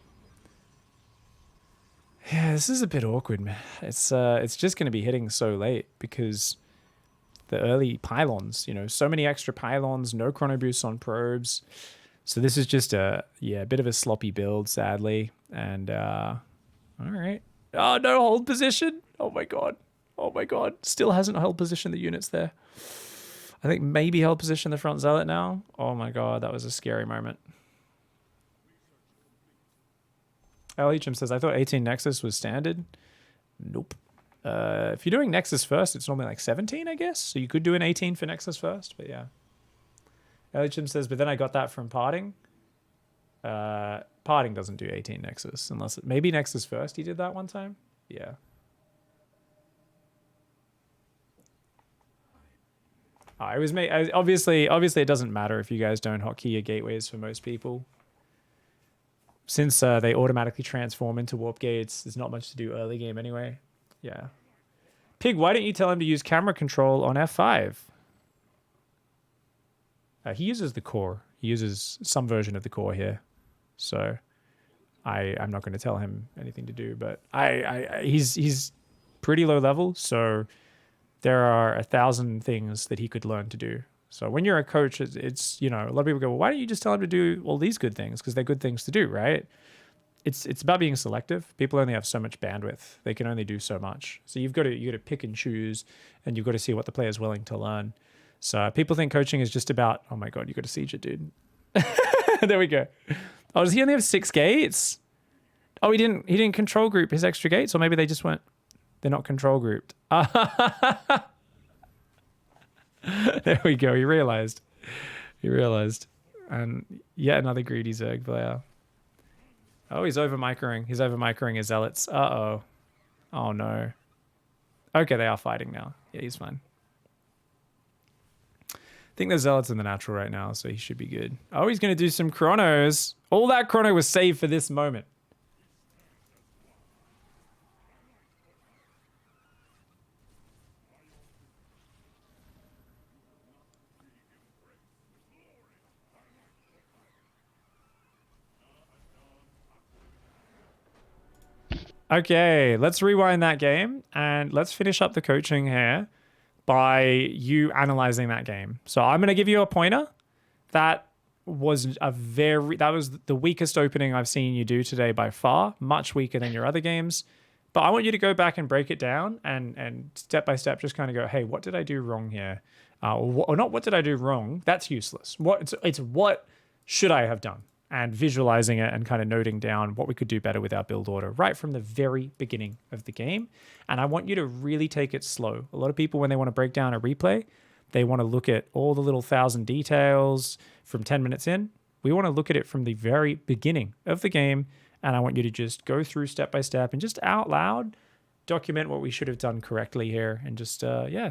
Speaker 2: Yeah, this is a bit awkward, man. It's just going to be hitting so late because the early pylons, so many extra pylons, no chrono boosts on probes. So this is just a bit of a sloppy build, sadly. And all right. Oh, no hold position. Oh my god. Still hasn't held position the units there. I think maybe held position the front zealot now. Oh my god, that was a scary moment. LHM says, I thought 18 Nexus was standard. Nope. If you're doing Nexus first, it's normally like 17, I guess. So you could do an 18 for Nexus first, but yeah. LHM says, but then I got that from Parting. Parting doesn't do 18 Nexus unless maybe Nexus first he did that one time. Yeah. It was made. Obviously, it doesn't matter if you guys don't hotkey your gateways for most people. Since they automatically transform into warp gates, there's not much to do early game anyway. Yeah. Pig, why don't you tell him to use camera control on F5? He uses the core. He uses some version of the core here. So I'm not going to tell him anything to do, but he's pretty low level, so there are 1,000 things that he could learn to do. So when you're a coach, it's a lot of people go, well, why don't you just tell him to do all these good things? Because they're good things to do, right? It's about being selective. People only have so much bandwidth. They can only do so much. So you got to pick and choose, and you've got to see what the player's willing to learn. So people think coaching is just about, oh my god, you got to siege it, dude. There we go. Oh, does he only have 6 gates? Oh, he didn't control group his extra gates, or maybe they just weren't. They're not control grouped. There we go. He realized. And yet another greedy Zerg player. Oh, he's over microing. He's over microing his zealots. Uh-oh. Oh, no. Okay, they are fighting now. Yeah, he's fine. I think the zealots in the natural right now, so he should be good. Oh, he's going to do some chronos. All that chrono was saved for this moment. Okay, let's rewind that game and let's finish up the coaching here by you analyzing that game. So I'm going to give you a pointer. That was the weakest opening I've seen you do today by far, much weaker than your other games. But I want you to go back and break it down and step by step just kind of go, hey, what did I do wrong here? Or not what did I do wrong? That's useless. It's what should I have done? And visualizing it and kind of noting down what we could do better with our build order right from the very beginning of the game. And I want you to really take it slow. A lot of people, when they want to break down a replay, they want to look at all the little 1,000 details from 10 minutes in. We want to look at it from the very beginning of the game. And I want you to just go through step by step and just out loud document what we should have done correctly here and just,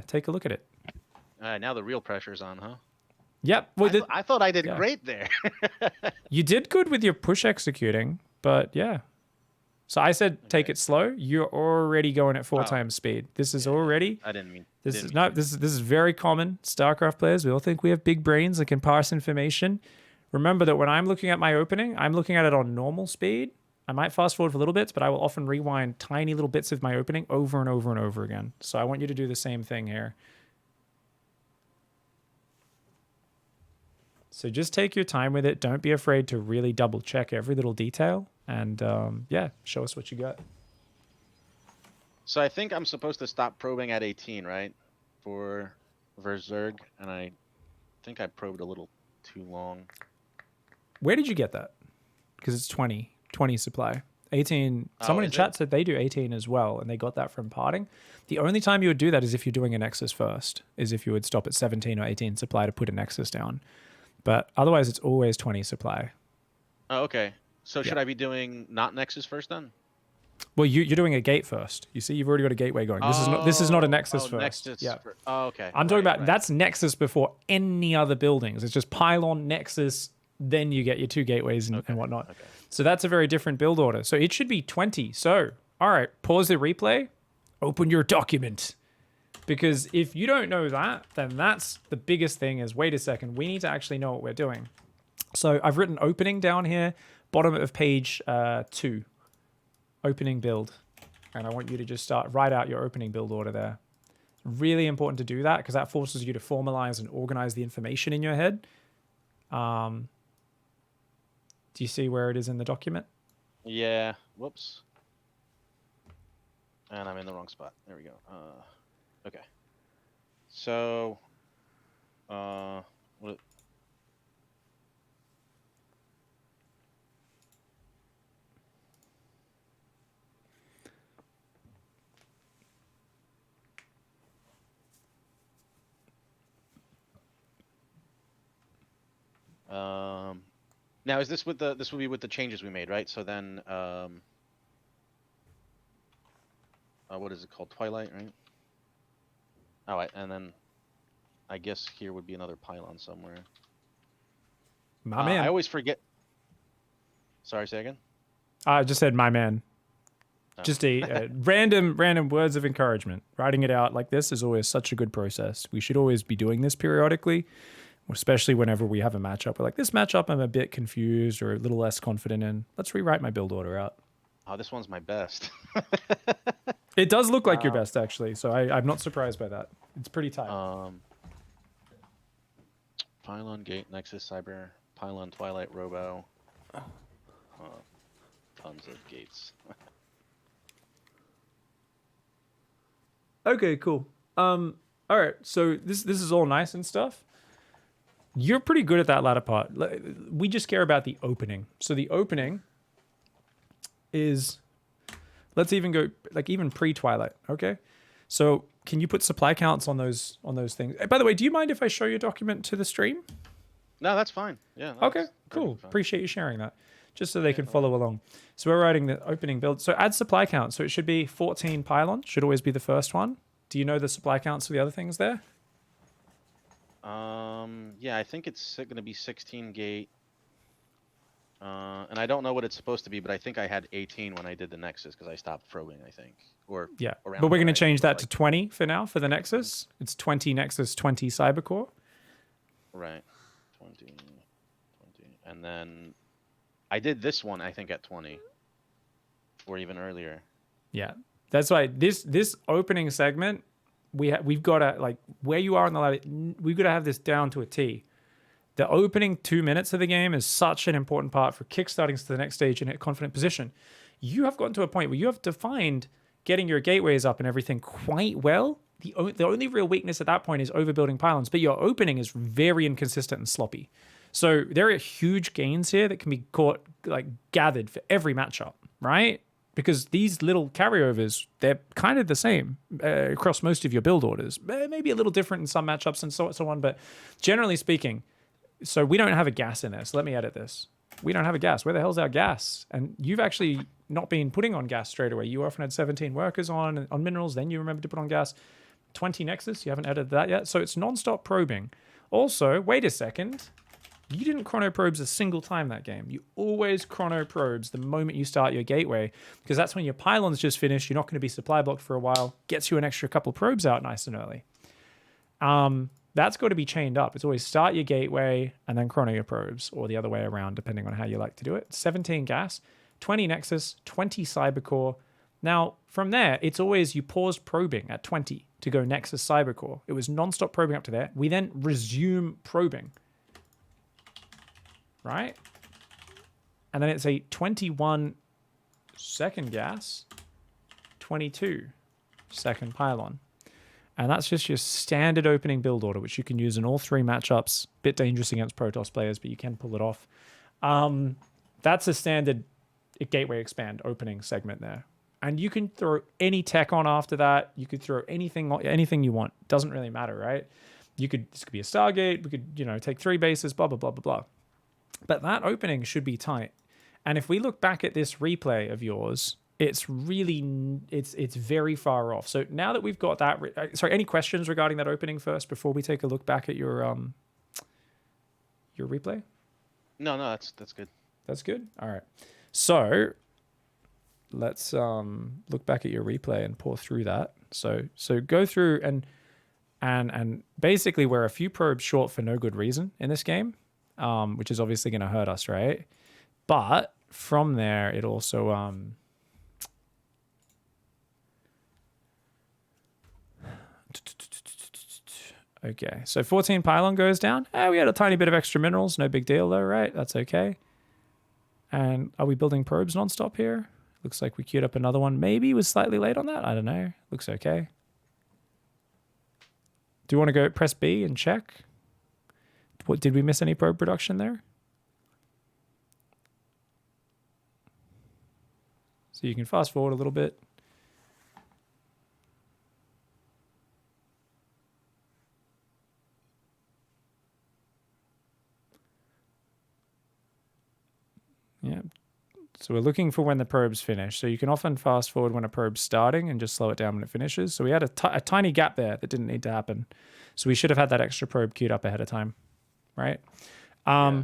Speaker 2: take a look at it.
Speaker 1: Now the real pressure's on, huh?
Speaker 2: Yep. Well,
Speaker 1: I thought I did great there.
Speaker 2: You did good with your push executing, but yeah. So I said take it slow. You're already going at 4 times speed. This is already.
Speaker 1: I didn't mean.
Speaker 2: This is very common. StarCraft players, we all think we have big brains that can parse information. Remember that when I'm looking at my opening, I'm looking at it on normal speed. I might fast forward for little bits, but I will often rewind tiny little bits of my opening over and over and over again. So I want you to do the same thing here. So just take your time with it. Don't be afraid to really double check every little detail. And show us what you got.
Speaker 1: So I think I'm supposed to stop probing at 18, right? For Zerg, and I think I probed a little too long.
Speaker 2: Where did you get that? Because it's 20 supply. 18, someone in chat said they do 18 as well, and they got that from parting. The only time you would do that is if you're doing a Nexus first, is if you would stop at 17 or 18 supply to put a Nexus down. But otherwise, it's always 20 supply.
Speaker 1: Oh, okay. So should I be doing not Nexus first then?
Speaker 2: Well, you're doing a gate first. You see, you've already got a gateway going. This is not a Nexus first.
Speaker 1: Okay.
Speaker 2: I'm talking about that's Nexus before any other buildings. It's just pylon, Nexus, then you get your 2 gateways and whatnot.
Speaker 1: Okay.
Speaker 2: So that's a very different build order. So it should be 20. So, all right, pause the replay, open your document. Because if you don't know that, then that's the biggest thing is, wait a second, we need to actually know what we're doing. So I've written opening down here, bottom of page 2, opening build. And I want you to just write out your opening build order there. Really important to do that because that forces you to formalize and organize the information in your head. Do you see where it is in the document?
Speaker 1: Yeah. Whoops. And I'm in the wrong spot. There we go. Okay. So, what? Now is this with this will be with the changes we made, right? So then, what is it called? Twilight, right? All right, and then I guess here would be another pylon somewhere.
Speaker 2: My man.
Speaker 1: I always forget. Sorry, say again?
Speaker 2: I just said my man. Oh. Just a random words of encouragement. Writing it out like this is always such a good process. We should always be doing this periodically, especially whenever we have a matchup. We're like, this matchup I'm a bit confused or a little less confident in. Let's rewrite my build order out.
Speaker 1: Oh, this one's my best.
Speaker 2: It does look like your best, actually, so I'm not surprised by that. It's pretty tight.
Speaker 1: Pylon, Gate, Nexus, Cyber, Pylon, Twilight, Robo. Tons of gates.
Speaker 2: Okay, cool. All right, so this is all nice and stuff. You're pretty good at that latter part. We just care about the opening. So the opening is... Let's even go even pre-Twilight, okay? So can you put supply counts on those things? By the way, do you mind if I show your document to the stream?
Speaker 1: No, that's fine. Yeah.
Speaker 2: Okay, cool. Appreciate you sharing that, just so they can follow along. So we're writing the opening build. So add supply count. So it should be 14 pylon. Should always be the first one. Do you know the supply counts for the other things there?
Speaker 1: Yeah, I think it's going to be 16 gate. And I don't know what it's supposed to be, but I think I had 18 when I did the Nexus because I stopped probing, I think. Or
Speaker 2: yeah, but we're going to change that to 20 for now for the Nexus. It's 20 Nexus, 20 Cybercore.
Speaker 1: Right. 20. And then I did this one, I think, at 20. Or even earlier.
Speaker 2: Yeah, that's why this opening segment, we've got to, like, where you are on the ladder, we've got to have this down to a T. The opening 2 minutes of the game is such an important part for kickstarting to the next stage in a confident position. You have gotten to a point where you have defined getting your gateways up and everything quite well. The only real weakness at that point is overbuilding pylons, but your opening is very inconsistent and sloppy. So there are huge gains here that can be gathered for every matchup, right? Because these little carryovers, they're kind of the same across most of your build orders. Maybe a little different in some matchups and so on, but generally speaking, so we don't have a gas in there. So let me edit this. We don't have a gas. Where the hell's our gas? And you've actually not been putting on gas straight away. You often had 17 workers on minerals. Then you remember to put on gas. 20 Nexus. You haven't edited that yet. So it's non-stop probing. Also, wait a second. You didn't chrono probes a single time that game. You always chrono probes the moment you start your gateway, because that's when your pylon's just finished. You're not going to be supply blocked for a while. Gets you an extra couple probes out nice and early. That's got to be chained up. It's always start your gateway and then chrono your probes, or the other way around, depending on how you like to do it. 17 gas, 20 Nexus, 20 Cybercore. Now, from there, it's always you paused probing at 20 to go Nexus Cybercore. It was non-stop probing up to there. We then resume probing. Right? And then it's a 21 second gas, 22 second pylon. And that's just your standard opening build order, which you can use in all three matchups. Bit dangerous against Protoss players, but you can pull it off. That's a standard gateway expand opening segment there. And you can throw any tech on after that. You could throw anything you want. Doesn't really matter, right? This could be a Stargate. We could, take 3 bases, blah, blah, blah, blah, blah. But that opening should be tight. And if we look back at this replay of yours, it's really, it's very far off. So now that we've got that, any questions regarding that opening first before we take a look back at your replay?
Speaker 1: No, that's good.
Speaker 2: That's good. All right. So let's look back at your replay and pour through that. So go through and basically we're a few probes short for no good reason in this game, which is obviously going to hurt us, right? But from there, it also okay, so 14 pylon goes down. We had a tiny bit of extra minerals. No big deal though, right? That's okay. And are we building probes nonstop here? Looks like we queued up another one. Maybe was slightly late on that. I don't know. Looks okay. Do you want to go press B and check? What, did we miss any probe production there? So you can fast forward a little bit. Yeah. So we're looking for when the probe's finish. So you can often fast forward when a probe's starting and just slow it down when it finishes. So we had a tiny gap there that didn't need to happen. So we should have had that extra probe queued up ahead of time, right? Yeah.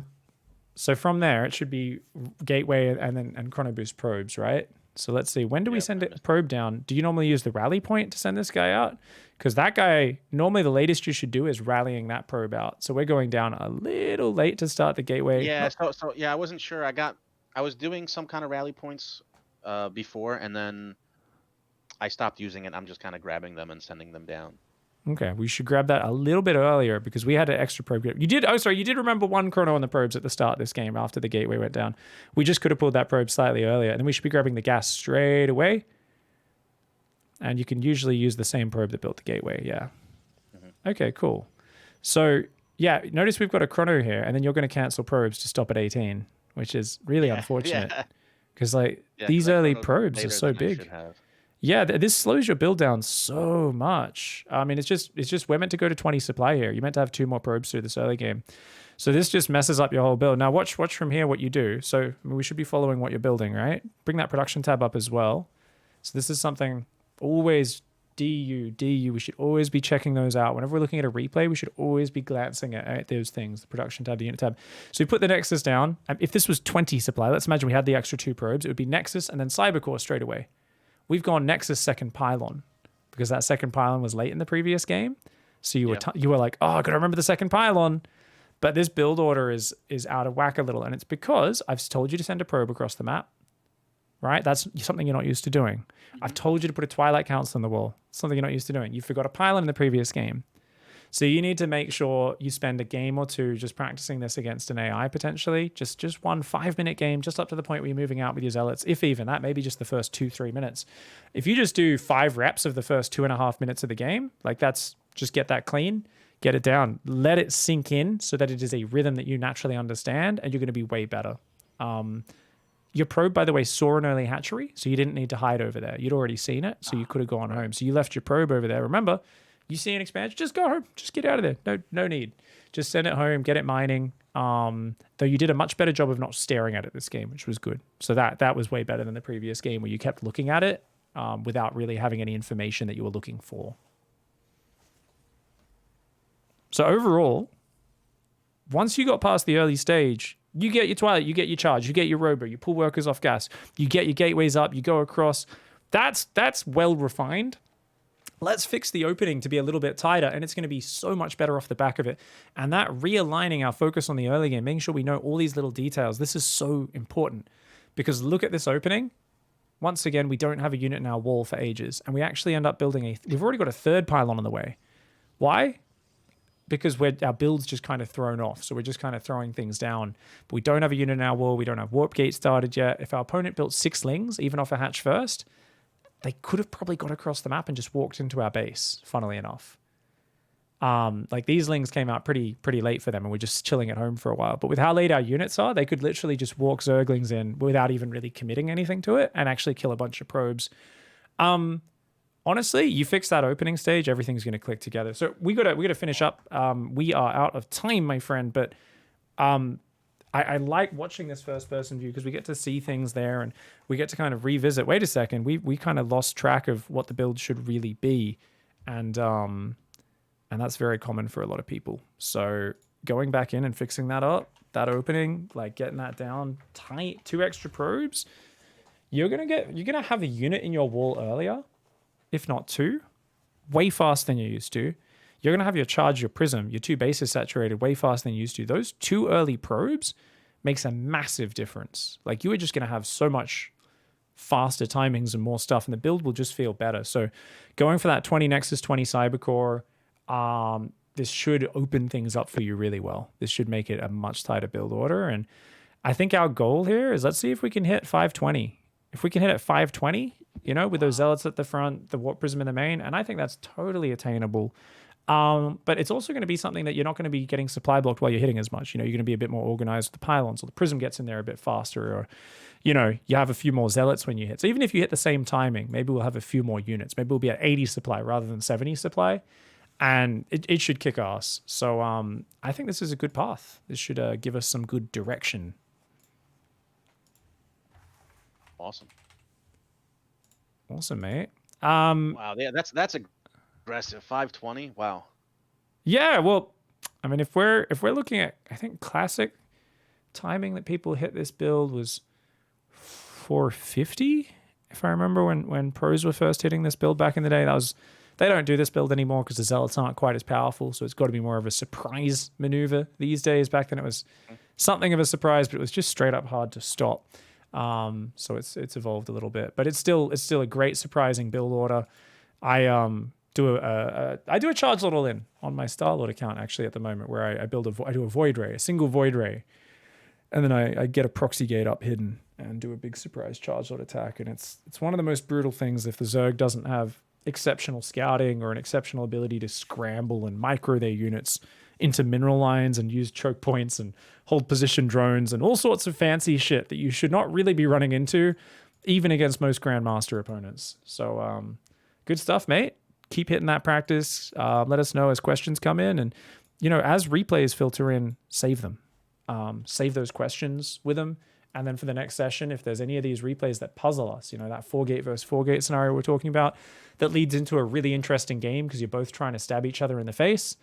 Speaker 2: So from there, it should be gateway and chrono boost probes, right? So let's see. When do we send a probe down? Do you normally use the rally point to send this guy out? Because that guy, normally the latest you should do is rallying that probe out. So we're going down a little late to start the gateway.
Speaker 1: Yeah, so I wasn't sure. I was doing some kind of rally points before, and then I stopped using it. I'm just kind of grabbing them and sending them down.
Speaker 2: Okay, we should grab that a little bit earlier because we had an extra probe. You did remember one chrono on the probes at the start of this game after the gateway went down. We just could have pulled that probe slightly earlier, and then we should be grabbing the gas straight away. And you can usually use the same probe that built the gateway, yeah. Mm-hmm. Okay, cool. So, yeah, notice we've got a chrono here, and then you're going to cancel probes to stop at 18, which is really unfortunate. Because, these early probes are so big. Yeah, this slows your build down so much. I mean, it's just we're meant to go to 20 supply here. You're meant to have 2 more probes through this early game. So this just messes up your whole build. Now watch from here what you do. So we should be following what you're building, right? Bring that production tab up as well. So this is something always DU. We should always be checking those out. Whenever we're looking at a replay, we should always be glancing at those things, the production tab, the unit tab. So we put the Nexus down. If this was 20 supply, let's imagine we had the extra 2 probes. It would be Nexus and then Cybercore straight away. We've gone Nexus second pylon because that second pylon was late in the previous game. So you were like, oh, I got to remember the second pylon. But this build order is out of whack a little. And it's because I've told you to send a probe across the map, right? That's something you're not used to doing. I've told you to put a Twilight Council on the wall. Something you're not used to doing. You forgot a pylon in the previous game. So you need to make sure you spend a game or two just practicing this against an AI potentially. Just one 5-minute game, just up to the point where you're moving out with your zealots, if even that, maybe just the first 2-3 minutes. If you just do 5 reps of the first 2.5 minutes of the game, like that's just get that clean, get it down, let it sink in so that it is a rhythm that you naturally understand, and you're going to be way better. Your probe, by the way, saw an early hatchery, so you didn't need to hide over there. You'd already seen it, so you could have gone home. So you left your probe over there. Remember, you see an expansion, just go home. Just get out of there. No need. Just send it home, get it mining. Though you did a much better job of not staring at it this game, which was good. So that was way better than the previous game where you kept looking at it without really having any information that you were looking for. So overall, once you got past the early stage, you get your Twilight, you get your charge, you get your Robo, you pull workers off gas, you get your gateways up, you go across. That's well refined. Let's fix the opening to be a little bit tighter, and it's going to be so much better off the back of it. And that realigning our focus on the early game, making sure we know all these little details, this is so important. Because look at this opening. Once again, we don't have a unit in our wall for ages, and we actually end up building we've already got a 3rd pylon on the way. Why? Because our build's just kind of thrown off. So we're just kind of throwing things down. But we don't have a unit in our wall. We don't have warp gate started yet. If our opponent built 6 lings, even off a hatch first, they could have probably got across the map and just walked into our base, funnily enough. Like these lings came out pretty late for them, and we're just chilling at home for a while. But with how late our units are, they could literally just walk Zerglings in without even really committing anything to it and actually kill a bunch of probes. Honestly, you fix that opening stage, everything's going to click together. So we gotta finish up. We are out of time, my friend, but I like watching this first person view because we get to see things there and we get to kind of revisit. Wait a second, we kind of lost track of what the build should really be, and that's very common for a lot of people. So going back in and fixing that up, that opening, like getting that down tight, 2 extra probes, you're gonna have a unit in your wall earlier, if not 2, way faster than you used to. You're going to have your charge, your prism, your 2 bases saturated way faster than you used to. Those 2 early probes makes a massive difference. Like you are just going to have so much faster timings and more stuff, and the build will just feel better. So going for that 20 Nexus, 20 Cybercore, this should open things up for you really well. This should make it a much tighter build order. And I think our goal here is let's see if we can hit 520. If we can hit at 520, with those zealots at the front, the warp prism in the main, and I think that's totally attainable. But it's also going to be something that you're not going to be getting supply blocked while you're hitting as much. You're going to be a bit more organized with the pylons, or the prism gets in there a bit faster, or, you have a few more zealots when you hit. So even if you hit the same timing, maybe we'll have a few more units. Maybe we'll be at 80 supply rather than 70 supply, and it should kick ass. So I think this is a good path. This should give us some good direction. Awesome, mate.
Speaker 1: Wow, yeah, that's aggressive. 520. Wow.
Speaker 2: Yeah, well, I mean, if we're looking at, I think classic timing that people hit this build was 450, if I remember when pros were first hitting this build back in the day. They don't do this build anymore because the zealots aren't quite as powerful, so it's got to be more of a surprise maneuver these days. Back then it was something of a surprise, but it was just straight up hard to stop. So it's evolved a little bit, but it's still a great surprising build order. I do a charge lot all in on my Star Lord account actually at the moment, where I do a void ray, a single void ray, and then I get a proxy gate up hidden and do a big surprise charge lot attack. And it's one of the most brutal things if the Zerg doesn't have exceptional scouting or an exceptional ability to scramble and micro their units into mineral lines and use choke points and hold position drones and all sorts of fancy shit that you should not really be running into, even against most Grandmaster opponents. So good stuff, mate. Keep hitting that practice. Let us know as questions come in, and as replays filter in, save them. Save those questions with them, and then for the next session, if there's any of these replays that puzzle us, that 4-gate versus 4-gate scenario we're talking about that leads into a really interesting game because you're both trying to stab each other in the face,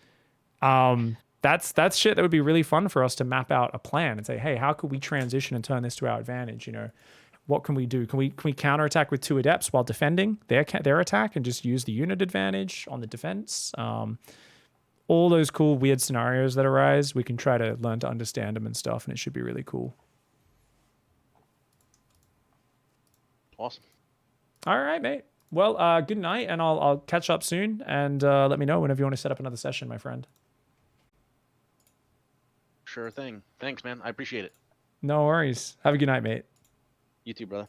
Speaker 2: that's shit that would be really fun for us to map out a plan and say, hey, how could we transition and turn this to our advantage? What can we do? Can we counterattack with 2 adepts while defending their attack and just use the unit advantage on the defense? All those cool weird scenarios that arise, we can try to learn to understand them and stuff, and it should be really cool.
Speaker 1: Awesome.
Speaker 2: All right, mate. Well, good night, and I'll catch up soon, and let me know whenever you want to set up another session, my friend.
Speaker 1: Sure thing. Thanks, man. I appreciate it.
Speaker 2: No worries. Have a good night, mate.
Speaker 1: You too, brother.